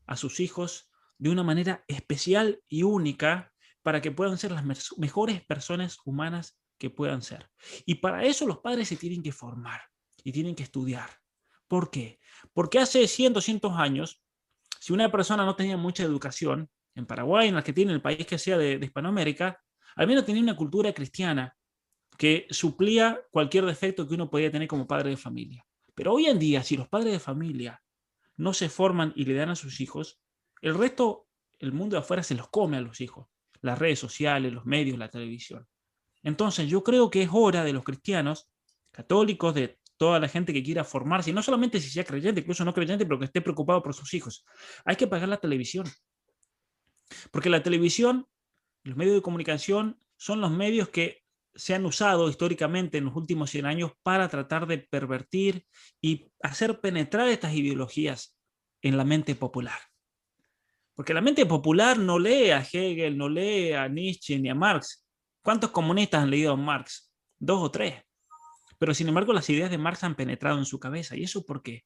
a sus hijos de una manera especial y única para que puedan ser las mejores personas humanas que puedan ser. Y para eso los padres se tienen que formar y tienen que estudiar. ¿Por qué? Porque hace 100, 200 años, si una persona no tenía mucha educación, en Paraguay, en Argentina, en el país que sea de Hispanoamérica, al menos tenía una cultura cristiana que suplía cualquier defecto que uno podía tener como padre de familia. Pero hoy en día, si los padres de familia no se forman y le dan a sus hijos, el resto, el mundo de afuera se los come a los hijos. Las redes sociales, los medios, la televisión. Entonces yo creo que es hora de los cristianos, católicos, de toda la gente que quiera formarse, y no solamente si sea creyente, incluso no creyente, pero que esté preocupado por sus hijos. Hay que apagar la televisión. Porque la televisión, los medios de comunicación, son los medios que se han usado históricamente en los últimos 100 años para tratar de pervertir y hacer penetrar estas ideologías en la mente popular. Porque la mente popular no lee a Hegel, no lee a Nietzsche ni a Marx. ¿Cuántos comunistas han leído a Marx? 2 o 3. Pero sin embargo las ideas de Marx han penetrado en su cabeza. ¿Y eso por qué?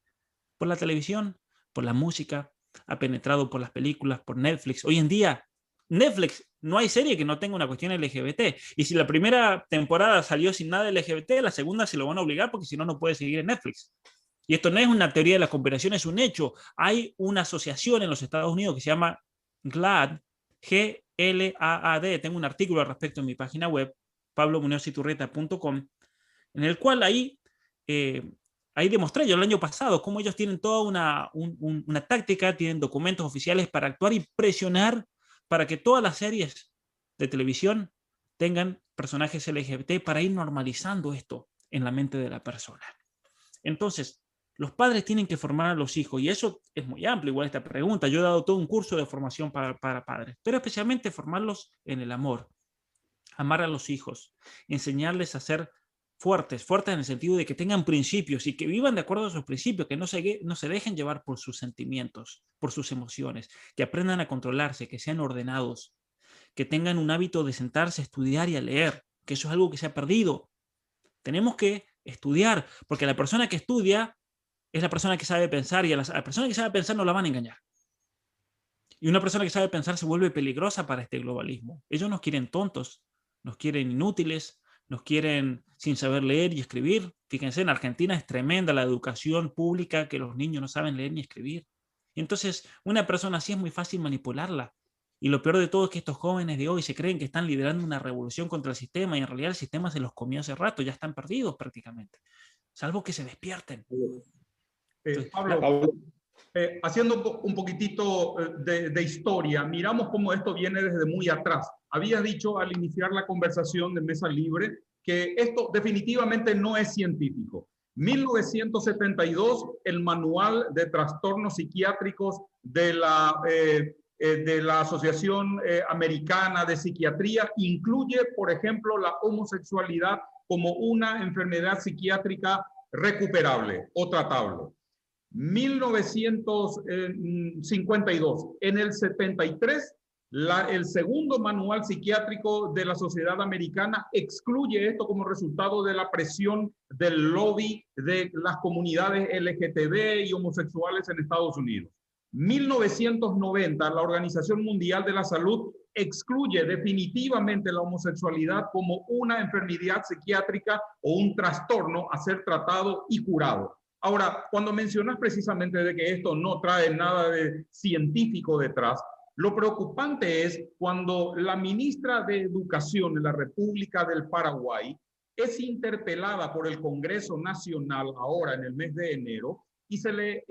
Por la televisión, por la música, ha penetrado por las películas, por Netflix. Hoy en día Netflix, no hay serie que no tenga una cuestión LGBT. Y si la primera temporada salió sin nada LGBT, la segunda se lo van a obligar porque si no, no puede seguir en Netflix. Y esto no es una teoría de la conspiración, es un hecho. Hay una asociación en los Estados Unidos que se llama GLAAD, G-L-A-A-D. Tengo un artículo al respecto en mi página web, pablomunioziturreta.com, en el cual ahí demostré yo el año pasado cómo ellos tienen toda una táctica, tienen documentos oficiales para actuar y presionar para que todas las series de televisión tengan personajes LGBT para ir normalizando esto en la mente de la persona. Entonces, los padres tienen que formar a los hijos, y eso es muy amplio, igual esta pregunta. Yo he dado todo un curso de formación para padres, pero especialmente formarlos en el amor, amar a los hijos, enseñarles a ser fuertes en el sentido de que tengan principios y que vivan de acuerdo a sus principios, que no se dejen llevar por sus sentimientos, por sus emociones, que aprendan a controlarse, que sean ordenados, que tengan un hábito de sentarse a estudiar y a leer, que eso es algo que se ha perdido. Tenemos que estudiar, porque la persona que estudia es la persona que sabe pensar, y a la persona que sabe pensar no la van a engañar. Y una persona que sabe pensar se vuelve peligrosa para este globalismo. Ellos nos quieren tontos, nos quieren inútiles, nos quieren sin saber leer y escribir. Fíjense, en Argentina es tremenda la educación pública, que los niños no saben leer ni escribir. Y entonces una persona así es muy fácil manipularla. Y lo peor de todo es que estos jóvenes de hoy se creen que están liderando una revolución contra el sistema y en realidad el sistema se los comió hace rato, ya están perdidos prácticamente, salvo que se despierten. Entonces, Pablo, haciendo un poquitito de historia, miramos cómo esto viene desde muy atrás. Había dicho al iniciar la conversación de Mesa Libre que esto definitivamente no es científico. 1972, el Manual de Trastornos Psiquiátricos de la Asociación Americana de Psiquiatría incluye, por ejemplo, la homosexualidad como una enfermedad psiquiátrica recuperable o tratable. 1952. En el 73, el segundo manual psiquiátrico de la Sociedad Americana excluye esto como resultado de la presión del lobby de las comunidades LGTB y homosexuales en Estados Unidos. 1990, la Organización Mundial de la Salud excluye definitivamente la homosexualidad como una enfermedad psiquiátrica o un trastorno a ser tratado y curado. Ahora, cuando mencionas precisamente de que esto no trae nada de científico detrás, lo preocupante es cuando la ministra de Educación en la República del Paraguay es interpelada por el Congreso Nacional ahora en el mes de enero y se le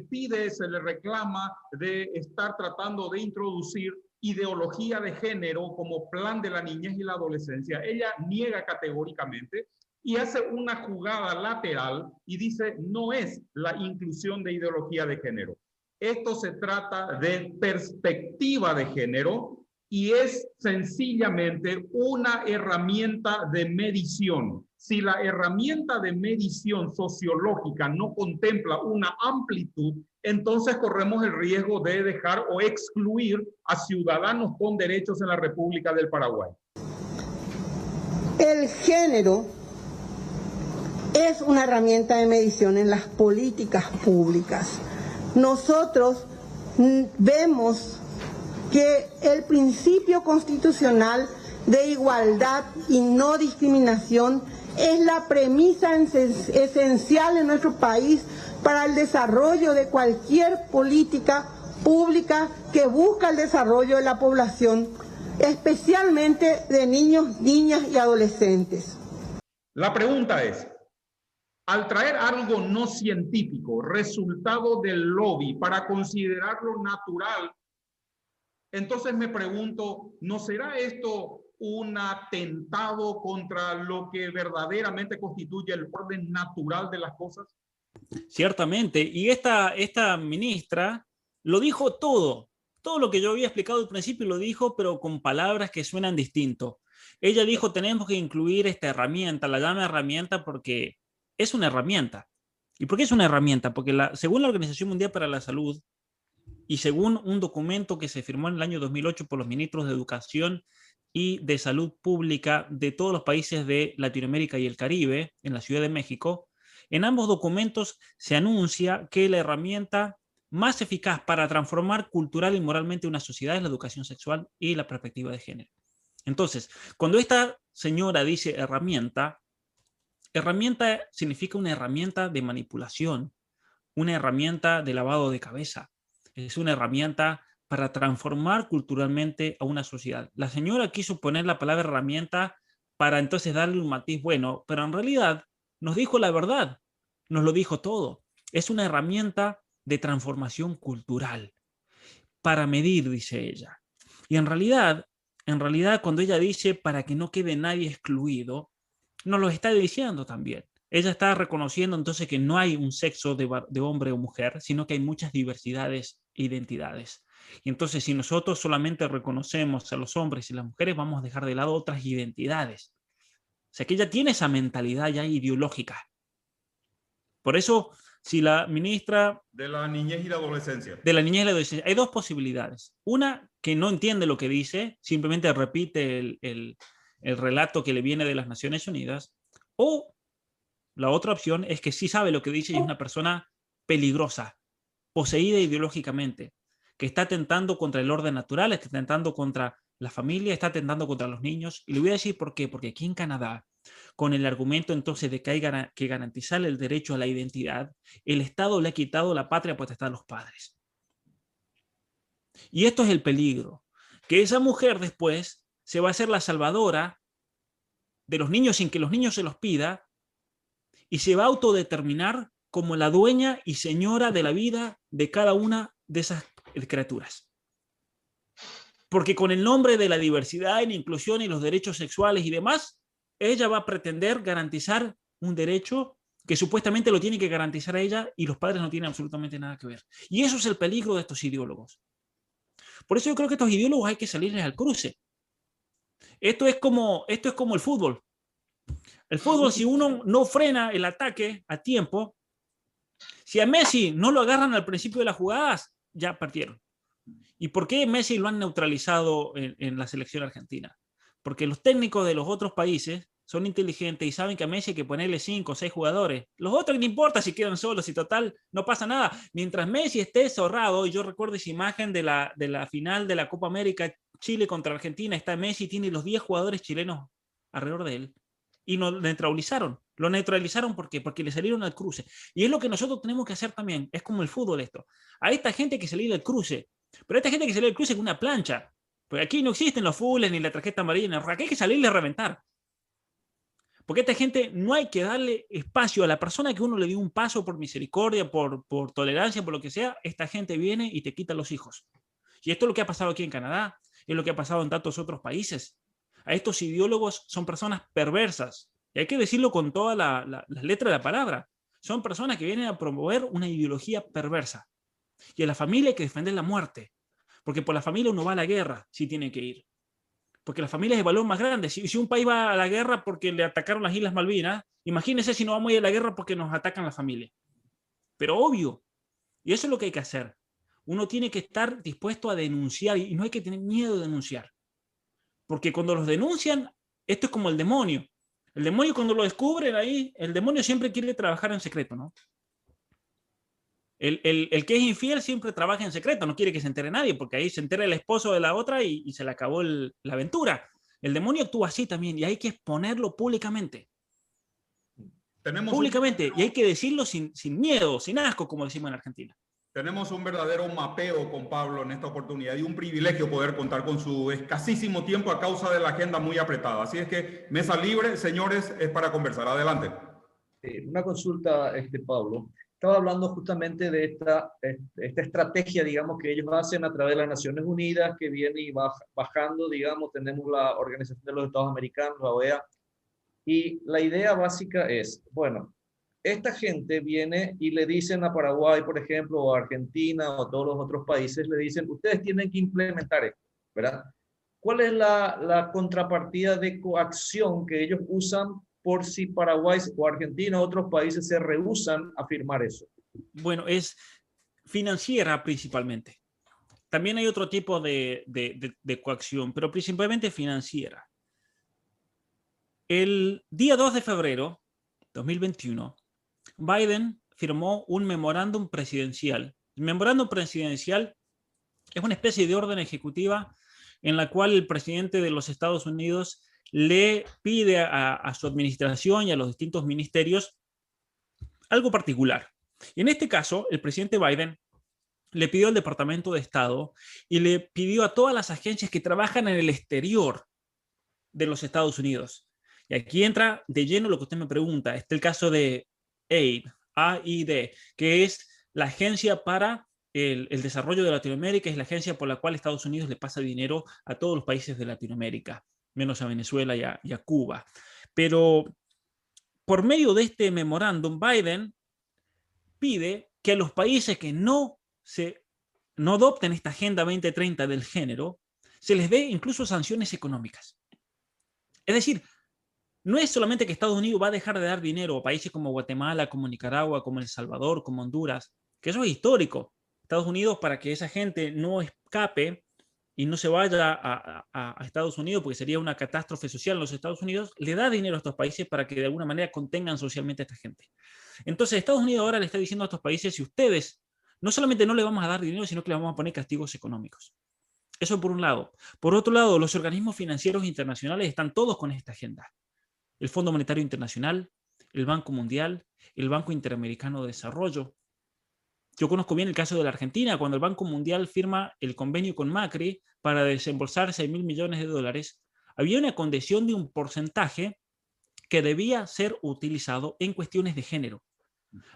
pide, se le reclama de estar tratando de introducir ideología de género como plan de la niñez y la adolescencia. Ella niega categóricamente y hace una jugada lateral y dice no es la inclusión de ideología de género. Esto se trata de perspectiva de género y es sencillamente una herramienta de medición. Si la herramienta de medición sociológica no contempla una amplitud, entonces corremos el riesgo de dejar o excluir a ciudadanos con derechos en la República del Paraguay. El género es una herramienta de medición en las políticas públicas. Nosotros vemos que el principio constitucional de igualdad y no discriminación es la premisa esencial en nuestro país para el desarrollo de cualquier política pública que busca el desarrollo de la población, especialmente de niños, niñas y adolescentes. La pregunta es, al traer algo no científico, resultado del lobby, para considerarlo natural, entonces me pregunto, ¿no será esto un atentado contra lo que verdaderamente constituye el orden natural de las cosas? Ciertamente, y esta ministra lo dijo todo lo que yo había explicado al principio lo dijo, pero con palabras que suenan distinto. Ella dijo, tenemos que incluir esta herramienta, la llama herramienta porque es una herramienta. ¿Y por qué es una herramienta? Porque según la Organización Mundial para la Salud y según un documento que se firmó en el año 2008 por los ministros de Educación y de Salud Pública de todos los países de Latinoamérica y el Caribe, en la Ciudad de México, en ambos documentos se anuncia que la herramienta más eficaz para transformar cultural y moralmente una sociedad es la educación sexual y la perspectiva de género. Entonces, cuando esta señora dice herramienta significa una herramienta de manipulación, una herramienta de lavado de cabeza, es una herramienta para transformar culturalmente a una sociedad. La señora quiso poner la palabra herramienta para entonces darle un matiz bueno, pero en realidad nos dijo la verdad, nos lo dijo todo. Es una herramienta de transformación cultural para medir, dice ella. Y en realidad, cuando ella dice para que no quede nadie excluido, nos lo está diciendo también. Ella está reconociendo entonces que no hay un sexo de hombre o mujer, sino que hay muchas diversidades e identidades. Y entonces si nosotros solamente reconocemos a los hombres y las mujeres, vamos a dejar de lado otras identidades. O sea que ella tiene esa mentalidad ya ideológica. Por eso, si la ministra... De la niñez y la adolescencia. De la niñez y la adolescencia. Hay dos posibilidades. Una, que no entiende lo que dice, simplemente repite el relato que le viene de las Naciones Unidas. O la otra opción es que sí sabe lo que dice y es una persona peligrosa, poseída ideológicamente, que está atentando contra el orden natural, está atentando contra la familia, está atentando contra los niños. Y le voy a decir por qué. Porque aquí en Canadá, con el argumento entonces de que hay que garantizar el derecho a la identidad, el Estado le ha quitado la patria potestad a los padres. Y esto es el peligro, que esa mujer después se va a hacer la salvadora de los niños sin que los niños se los pida y se va a autodeterminar como la dueña y señora de la vida de cada una de esas criaturas. Porque con el nombre de la diversidad y la inclusión y los derechos sexuales y demás, ella va a pretender garantizar un derecho que supuestamente lo tiene que garantizar a ella y los padres no tienen absolutamente nada que ver. Y eso es el peligro de estos ideólogos. Por eso yo creo que estos ideólogos hay que salirles al cruce. Esto es como el fútbol. El fútbol, si uno no frena el ataque a tiempo, si a Messi no lo agarran al principio de las jugadas, ya perdieron. ¿Y por qué Messi lo han neutralizado en la selección argentina? Porque los técnicos de los otros países son inteligentes y saben que a Messi hay que ponerle 5 o 6 jugadores. Los otros no importa si quedan solos y total, no pasa nada. Mientras Messi esté zorrado, y yo recuerdo esa imagen de la final de la Copa América, Chile contra Argentina, está Messi, tiene los 10 jugadores chilenos alrededor de él. Y lo neutralizaron. Lo neutralizaron ¿por qué? Porque le salieron al cruce. Y es lo que nosotros tenemos que hacer también. Es como el fútbol esto. A esta gente que salir al cruce. Pero a esta gente que sale al cruce con una plancha. Porque aquí no existen los fules ni la tarjeta amarilla. Aquí hay que salirle a reventar. Porque a esta gente no hay que darle espacio a la persona que uno le dio un paso por misericordia, por tolerancia, por lo que sea. Esta gente viene y te quita los hijos. Y esto es lo que ha pasado aquí en Canadá. Es lo que ha pasado en tantos otros países. A estos ideólogos son personas perversas. Y hay que decirlo con todas las letras de la palabra. Son personas que vienen a promover una ideología perversa. Y a la familia hay que defender la muerte. Porque por la familia uno va a la guerra si tiene que ir. Porque la familia es el valor más grande. Si un país va a la guerra porque le atacaron las Islas Malvinas, imagínense si no vamos a ir a la guerra porque nos atacan la familia. Pero obvio. Y eso es lo que hay que hacer. Uno tiene que estar dispuesto a denunciar y no hay que tener miedo de denunciar. Porque cuando los denuncian, esto es como el demonio. El demonio cuando lo descubren ahí, el demonio siempre quiere trabajar en secreto, ¿no? El que es infiel siempre trabaja en secreto, no quiere que se entere nadie, porque ahí se entera el esposo de la otra y se le acabó la aventura. El demonio actúa así también y hay que exponerlo públicamente. Públicamente, y hay que decirlo sin miedo, sin asco, como decimos en Argentina. Tenemos un verdadero mapeo con Pablo en esta oportunidad y un privilegio poder contar con su escasísimo tiempo a causa de la agenda muy apretada. Así es que mesa libre, señores, es para conversar. Adelante. Una consulta, Pablo. Estaba hablando justamente de esta estrategia, digamos, que ellos hacen a través de las Naciones Unidas, que viene y va bajando, digamos, tenemos la Organización de los Estados Americanos, la OEA, y la idea básica es, bueno, esta gente viene y le dicen a Paraguay, por ejemplo, o a Argentina, o a todos los otros países, le dicen, ustedes tienen que implementar esto, ¿verdad? ¿Cuál es la contrapartida de coacción que ellos usan por si Paraguay o Argentina o otros países se rehúsan a firmar eso? Bueno, es financiera principalmente. También hay otro tipo de coacción, pero principalmente financiera. El día 2 de febrero de 2021, Biden firmó un memorándum presidencial. El memorándum presidencial es una especie de orden ejecutiva en la cual el presidente de los Estados Unidos le pide a su administración y a los distintos ministerios algo particular. Y en este caso, el presidente Biden le pidió al Departamento de Estado y le pidió a todas las agencias que trabajan en el exterior de los Estados Unidos. Y aquí entra de lleno lo que usted me pregunta. Este es el caso de AID, que es la agencia para el desarrollo de Latinoamérica, es la agencia por la cual Estados Unidos le pasa dinero a todos los países de Latinoamérica, menos a Venezuela y a Cuba. Pero por medio de este memorándum, Biden pide que a los países que no adopten esta Agenda 2030 del género, se les dé incluso sanciones económicas. Es decir, no es solamente que Estados Unidos va a dejar de dar dinero a países como Guatemala, como Nicaragua, como El Salvador, como Honduras, que eso es histórico. Estados Unidos, para que esa gente no escape y no se vaya a Estados Unidos, porque sería una catástrofe social en los Estados Unidos, le da dinero a estos países para que de alguna manera contengan socialmente a esta gente. Entonces, Estados Unidos ahora le está diciendo a estos países, si ustedes no solamente no le vamos a dar dinero, sino que le vamos a poner castigos económicos. Eso por un lado. Por otro lado, los organismos financieros internacionales están todos con esta agenda. El Fondo Monetario Internacional, el Banco Mundial, el Banco Interamericano de Desarrollo. Yo conozco bien el caso de la Argentina, cuando el Banco Mundial firma el convenio con Macri para desembolsar 6.000 millones de dólares, había una condición de un porcentaje que debía ser utilizado en cuestiones de género.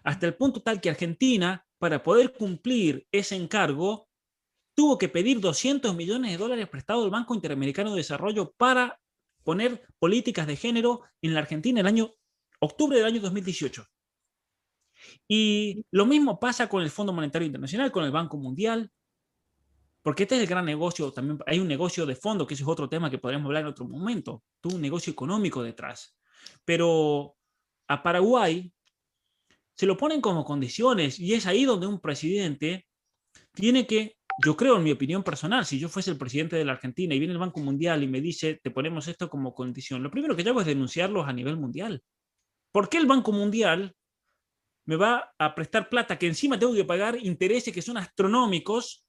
Hasta el punto tal que Argentina, para poder cumplir ese encargo, tuvo que pedir 200 millones de dólares prestados al Banco Interamericano de Desarrollo para poner políticas de género en la Argentina en el año octubre del año 2018. Y lo mismo pasa con el Fondo Monetario Internacional, con el Banco Mundial, porque este es el gran negocio. También hay un negocio de fondo, que ese es otro tema que podremos hablar en otro momento. Tuvo un negocio económico detrás. Pero a Paraguay se lo ponen como condiciones y es ahí donde un presidente tiene que, yo creo en mi opinión personal, si yo fuese el presidente de la Argentina y viene el Banco Mundial y me dice, te ponemos esto como condición, lo primero que yo hago es denunciarlos a nivel mundial. ¿Por qué el Banco Mundial me va a prestar plata que encima tengo que pagar intereses que son astronómicos,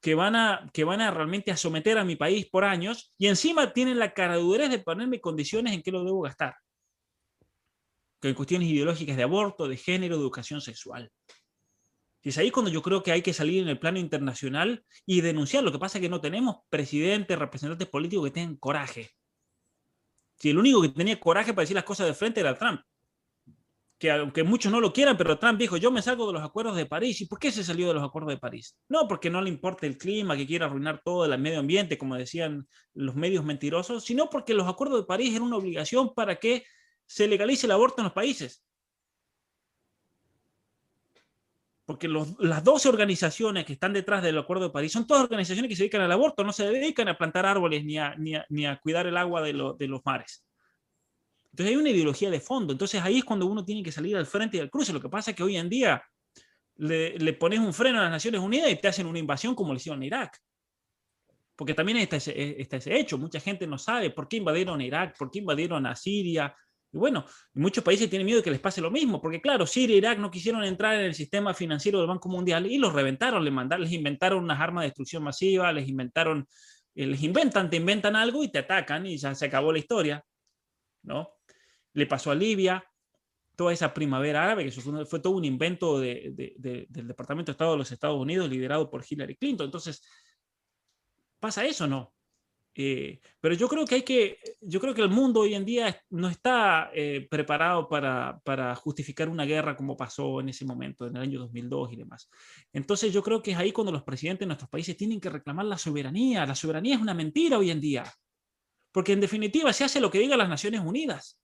que van a realmente a someter a mi país por años, y encima tienen la caradurez de ponerme condiciones en qué lo debo gastar? Que en cuestiones ideológicas de aborto, de género, de educación sexual. Y es ahí cuando yo creo que hay que salir en el plano internacional y denunciar. Lo que pasa es que no tenemos presidentes, representantes políticos que tengan coraje. Si el único que tenía coraje para decir las cosas de frente era Trump, que aunque muchos no lo quieran, pero Trump dijo, yo me salgo de los acuerdos de París. ¿Y por qué se salió de los acuerdos de París? No porque no le importa el clima, que quiera arruinar todo el medio ambiente, como decían los medios mentirosos, sino porque los acuerdos de París eran una obligación para que se legalice el aborto en los países. Porque las 12 organizaciones que están detrás del Acuerdo de París son todas organizaciones que se dedican al aborto, no se dedican a plantar árboles ni a cuidar el agua de los mares. Entonces hay una ideología de fondo. Entonces ahí es cuando uno tiene que salir al frente y al cruce. Lo que pasa es que hoy en día le pones un freno a las Naciones Unidas y te hacen una invasión como le hicieron en Irak. Porque también está ese hecho. Mucha gente no sabe por qué invadieron Irak, por qué invadieron a Siria. Y bueno, muchos países tienen miedo de que les pase lo mismo, porque claro, Siria e Irak no quisieron entrar en el sistema financiero del Banco Mundial y los reventaron, les inventaron unas armas de destrucción masiva, te inventan algo y te atacan y ya se acabó la historia, ¿no? Le pasó a Libia, toda esa primavera árabe, que eso fue todo un invento del Departamento de Estado de los Estados Unidos liderado por Hillary Clinton. Entonces, ¿pasa eso o no? Pero yo creo que el mundo hoy en día no está preparado para justificar una guerra como pasó en ese momento, en el año 2002 y demás. Entonces yo creo que es ahí cuando los presidentes de nuestros países tienen que reclamar la soberanía. La soberanía es una mentira hoy en día, porque en definitiva se hace lo que digan las Naciones Unidas.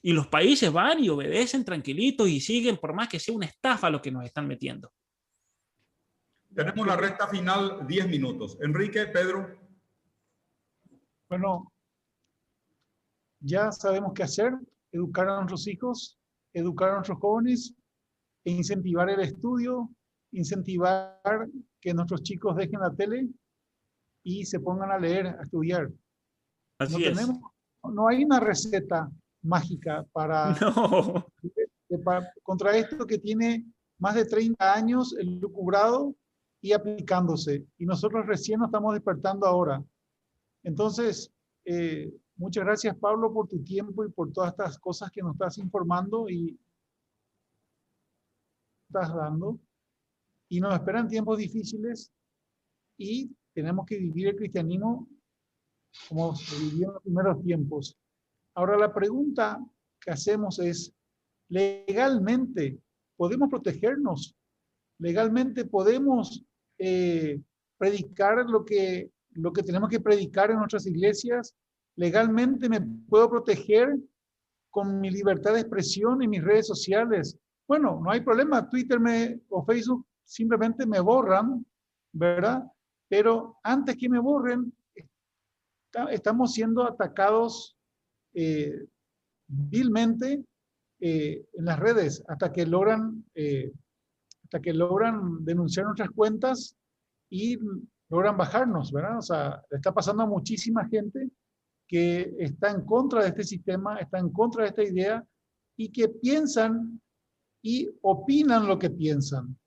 Y los países van y obedecen tranquilitos y siguen, por más que sea una estafa lo que nos están metiendo. Tenemos la recta final, 10 minutos. Enrique, Pedro. Bueno, ya sabemos qué hacer: educar a nuestros hijos, educar a nuestros jóvenes, e incentivar el estudio, incentivar que nuestros chicos dejen la tele y se pongan a leer, a estudiar. Así es. No hay una receta mágica contra esto que tiene más de 30 años elucubrado y aplicándose. Y nosotros recién nos estamos despertando ahora. Entonces, muchas gracias, Pablo, por tu tiempo y por todas estas cosas que nos estás informando y estás dando. Y nos esperan tiempos difíciles y tenemos que vivir el cristianismo como se vivió en los primeros tiempos. Ahora, la pregunta que hacemos es, ¿legalmente podemos protegernos? ¿Legalmente podemos predicar lo que tenemos que predicar en nuestras iglesias? ¿Legalmente me puedo proteger con mi libertad de expresión en mis redes sociales? Bueno, no hay problema. Twitter o Facebook simplemente me borran, ¿verdad? Pero antes que me borren, estamos siendo atacados vilmente en las redes hasta que logran denunciar nuestras cuentas y logran bajarnos, ¿verdad? O sea, le está pasando a muchísima gente que está en contra de este sistema, está en contra de esta idea y que piensan y opinan lo que piensan.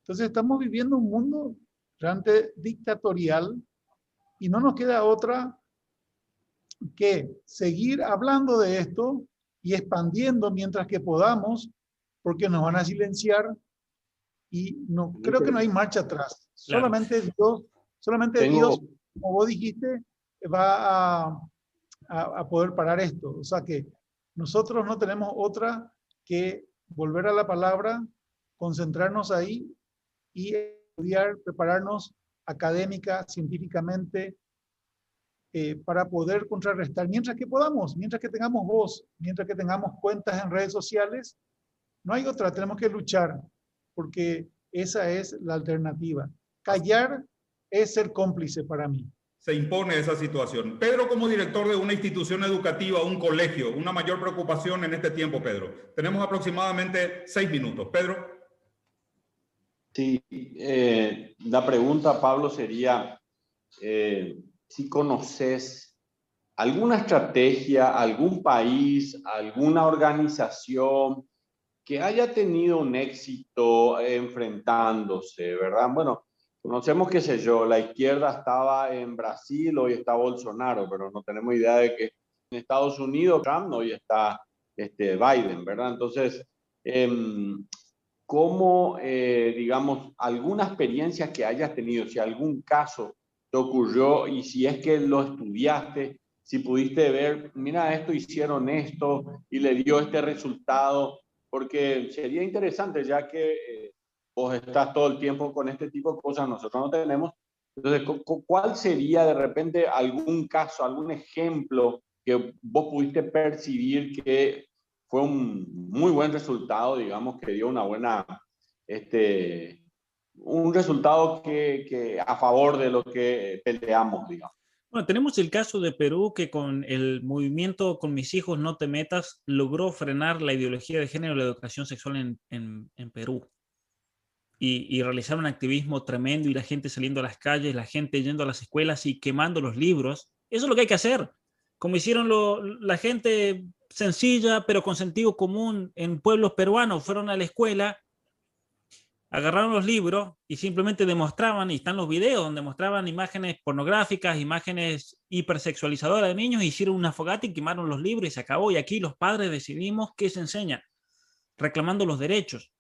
Entonces estamos viviendo un mundo realmente dictatorial y no nos queda otra que seguir hablando de esto y expandiendo mientras que podamos, porque nos van a silenciar y no creo que no hay marcha atrás. Claro. Solamente Dios, como vos dijiste, va a poder parar esto. O sea que nosotros no tenemos otra que volver a la palabra, concentrarnos ahí y estudiar, prepararnos académica, científicamente, para poder contrarrestar mientras que podamos, mientras que tengamos voz, mientras que tengamos cuentas en redes sociales. No hay otra, tenemos que luchar, porque esa es la alternativa. Callar es ser cómplice para mí. Se impone esa situación. Pedro, como director de una institución educativa, un colegio, una mayor preocupación en este tiempo, Pedro. Tenemos aproximadamente 6 minutos. Pedro. Sí, la pregunta, Pablo, sería si conoces alguna estrategia, algún país, alguna organización que haya tenido un éxito enfrentándose, ¿verdad? Bueno, conocemos, qué sé yo, la izquierda estaba en Brasil, hoy está Bolsonaro, pero no tenemos idea de que en Estados Unidos, Trump, hoy está Biden, ¿verdad? Entonces, ¿cómo, digamos, alguna experiencia que hayas tenido, si algún caso te ocurrió y si es que lo estudiaste, si pudiste ver, mira, esto hicieron esto y le dio este resultado? Porque sería interesante, ya que vos estás todo el tiempo con este tipo de cosas, nosotros no tenemos. Entonces, ¿cuál sería de repente algún caso, algún ejemplo que vos pudiste percibir que fue un muy buen resultado, digamos, que dio una buena, un resultado que a favor de lo que peleamos, digamos? Bueno, tenemos el caso de Perú, que con el movimiento Con mis hijos no te metas logró frenar la ideología de género y la educación sexual en Perú. Y realizar un activismo tremendo y la gente saliendo a las calles, la gente yendo a las escuelas y quemando los libros. Eso es lo que hay que hacer. Como hicieron la gente sencilla, pero con sentido común en pueblos peruanos, fueron a la escuela, agarraron los libros y simplemente demostraban, y están los videos donde mostraban imágenes pornográficas, imágenes hipersexualizadoras de niños, hicieron una fogata y quemaron los libros y se acabó. Y aquí los padres decidimos qué se enseña, reclamando los derechos.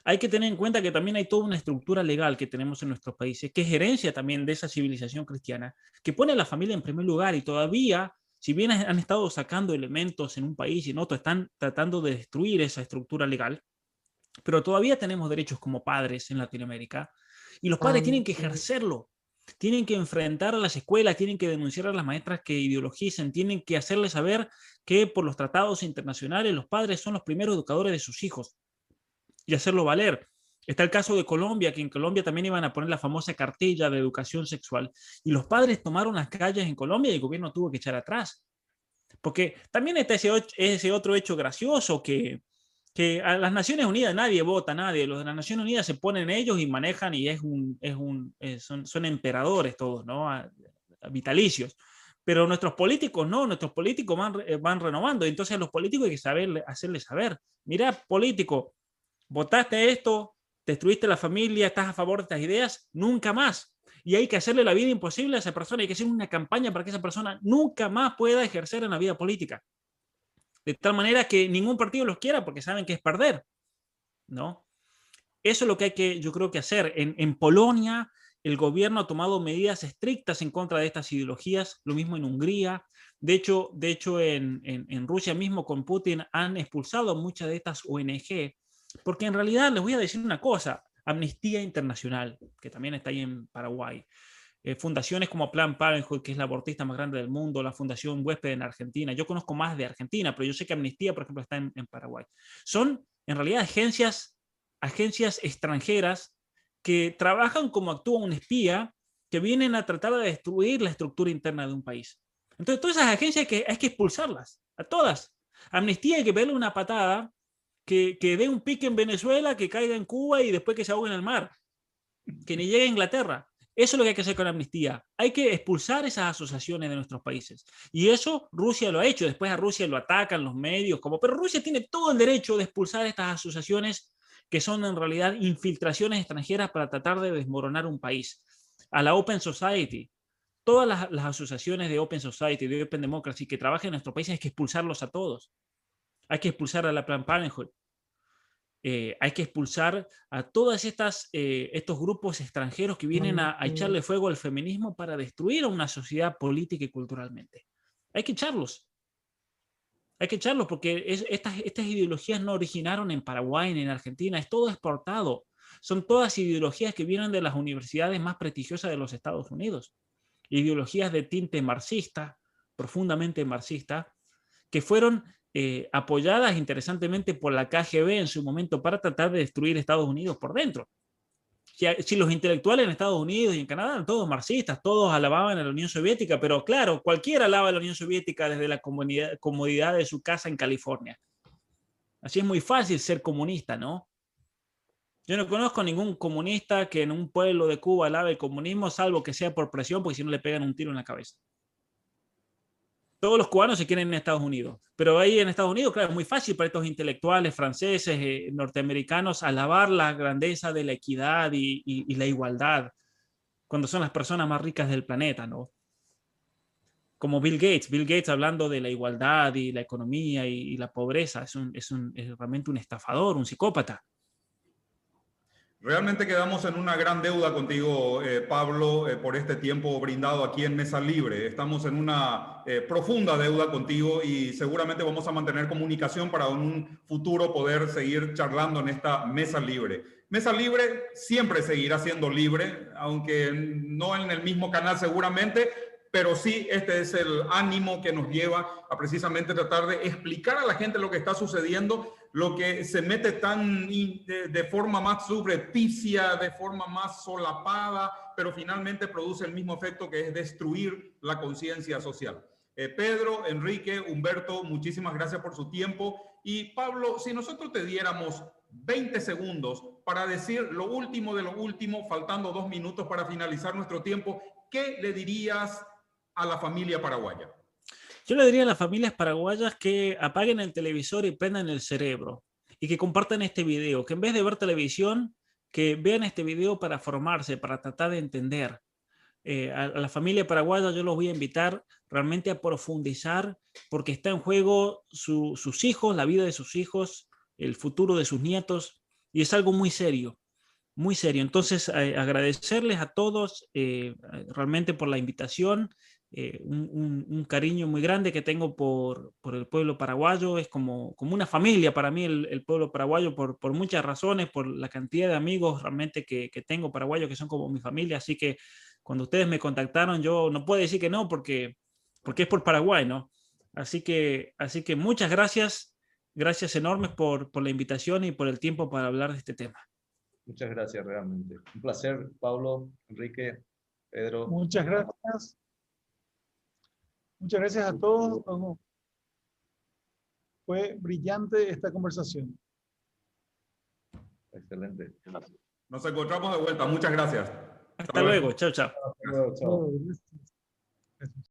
Hay que tener en cuenta que también hay toda una estructura legal que tenemos en nuestros países, que es herencia también de esa civilización cristiana, que pone a la familia en primer lugar, y todavía, si bien han estado sacando elementos en un país y en otro, están tratando de destruir esa estructura legal, pero todavía tenemos derechos como padres en Latinoamérica, y los padres tienen que ejercerlo, tienen que enfrentar a las escuelas, tienen que denunciar a las maestras que ideologicen, tienen que hacerles saber que por los tratados internacionales los padres son los primeros educadores de sus hijos y hacerlo valer. Está el caso de Colombia, que en Colombia también iban a poner la famosa cartilla de educación sexual, y los padres tomaron las calles en Colombia y el gobierno tuvo que echar atrás. Porque también está ese otro hecho gracioso, que a las Naciones Unidas nadie vota, nadie. Los de las Naciones Unidas se ponen ellos y manejan, y son emperadores todos, ¿no? Vitalicios. Pero nuestros políticos no, nuestros políticos van renovando. Entonces a los políticos hay que hacerles saber, mira, político, votaste esto, destruiste la familia, estás a favor de estas ideas, nunca más. Y hay que hacerle la vida imposible a esa persona, hay que hacer una campaña para que esa persona nunca más pueda ejercer en la vida política. De tal manera que ningún partido los quiera, porque saben que es perder, ¿no? Eso es lo que hay que, yo creo, que hacer. En Polonia, el gobierno ha tomado medidas estrictas en contra de estas ideologías, lo mismo en Hungría. De hecho en Rusia mismo, con Putin, han expulsado muchas de estas ONG, porque en realidad les voy a decir una cosa: Amnistía Internacional, que también está ahí en Paraguay, fundaciones como Planned Parenthood, que es la abortista más grande del mundo, la Fundación Huésped en Argentina. Yo conozco más de Argentina, pero yo sé que Amnistía, por ejemplo, está en Paraguay. Son en realidad agencias extranjeras que trabajan como actúa un espía, que vienen a tratar de destruir la estructura interna de un país. Entonces, todas esas agencias hay que expulsarlas, a todas. Amnistía hay que verle una patada, que dé un pique en Venezuela, que caiga en Cuba y después que se ahogue en el mar, que ni llegue a Inglaterra. Eso es lo que hay que hacer con Amnistía. Hay que expulsar esas asociaciones de nuestros países. Y eso Rusia lo ha hecho. Después a Rusia lo atacan los medios, pero Rusia tiene todo el derecho de expulsar estas asociaciones, que son en realidad infiltraciones extranjeras para tratar de desmoronar un país. A la Open Society, todas las asociaciones de Open Society, de Open Democracy que trabajan en nuestro país, hay que expulsarlos a todos. Hay que expulsar a la Planned Parenthood. hay que expulsar a todos estos grupos extranjeros que vienen a echarle fuego al feminismo para destruir a una sociedad política y culturalmente. Hay que echarlos. Hay que echarlos porque estas ideologías no originaron en Paraguay ni en Argentina, es todo exportado. Son todas ideologías que vienen de las universidades más prestigiosas de los Estados Unidos. Ideologías de tinte marxista, profundamente marxista, que fueron apoyadas interesantemente por la KGB en su momento para tratar de destruir Estados Unidos por dentro. Si los intelectuales en Estados Unidos y en Canadá eran todos marxistas, todos alababan a la Unión Soviética, pero claro, cualquiera alaba a la Unión Soviética desde la comodidad de su casa en California. Así es muy fácil ser comunista, ¿no? Yo no conozco ningún comunista que en un pueblo de Cuba alabe el comunismo, salvo que sea por presión, porque si no le pegan un tiro en la cabeza. Todos los cubanos se quieren en Estados Unidos, pero ahí en Estados Unidos, claro, es muy fácil para estos intelectuales franceses, norteamericanos, alabar la grandeza de la equidad y la igualdad, cuando son las personas más ricas del planeta, ¿no? Como Bill Gates hablando de la igualdad y la economía y la pobreza, es realmente un estafador, un psicópata. Realmente quedamos en una gran deuda contigo, Pablo, por este tiempo brindado aquí en Mesa Libre. Estamos en una profunda deuda contigo y seguramente vamos a mantener comunicación para en un futuro poder seguir charlando en esta Mesa Libre. Mesa Libre siempre seguirá siendo libre, aunque no en el mismo canal seguramente, pero sí este es el ánimo que nos lleva a precisamente tratar de explicar a la gente lo que está sucediendo, lo que se mete tan de forma más subrepticia, de forma más solapada, pero finalmente produce el mismo efecto que es destruir la conciencia social. Pedro, Enrique, Humberto, muchísimas gracias por su tiempo. Y Pablo, si nosotros te diéramos 20 segundos para decir lo último de lo último, faltando 2 minutos para finalizar nuestro tiempo, ¿qué le dirías a la familia paraguaya? Yo le diría a las familias paraguayas que apaguen el televisor y prendan el cerebro y que compartan este video, que en vez de ver televisión, que vean este video para formarse, para tratar de entender. A la familia paraguaya yo los voy a invitar realmente a profundizar porque está en juego sus hijos, la vida de sus hijos, el futuro de sus nietos y es algo muy serio. Muy serio. Entonces, agradecerles a todos realmente por la invitación, un cariño muy grande que tengo por el pueblo paraguayo. Es como una familia para mí el pueblo paraguayo por muchas razones, por la cantidad de amigos realmente que tengo paraguayos que son como mi familia. Así que cuando ustedes me contactaron, yo no puedo decir que no porque es por Paraguay, ¿no? Así que muchas gracias. Gracias enormes por la invitación y por el tiempo para hablar de este tema. Muchas gracias, realmente. Un placer, Pablo, Enrique, Pedro. Muchas gracias. Muchas gracias a todos. Fue brillante esta conversación. Excelente. Nos encontramos de vuelta. Muchas gracias. Hasta luego. Chao, chao. Hasta luego, chao. Gracias.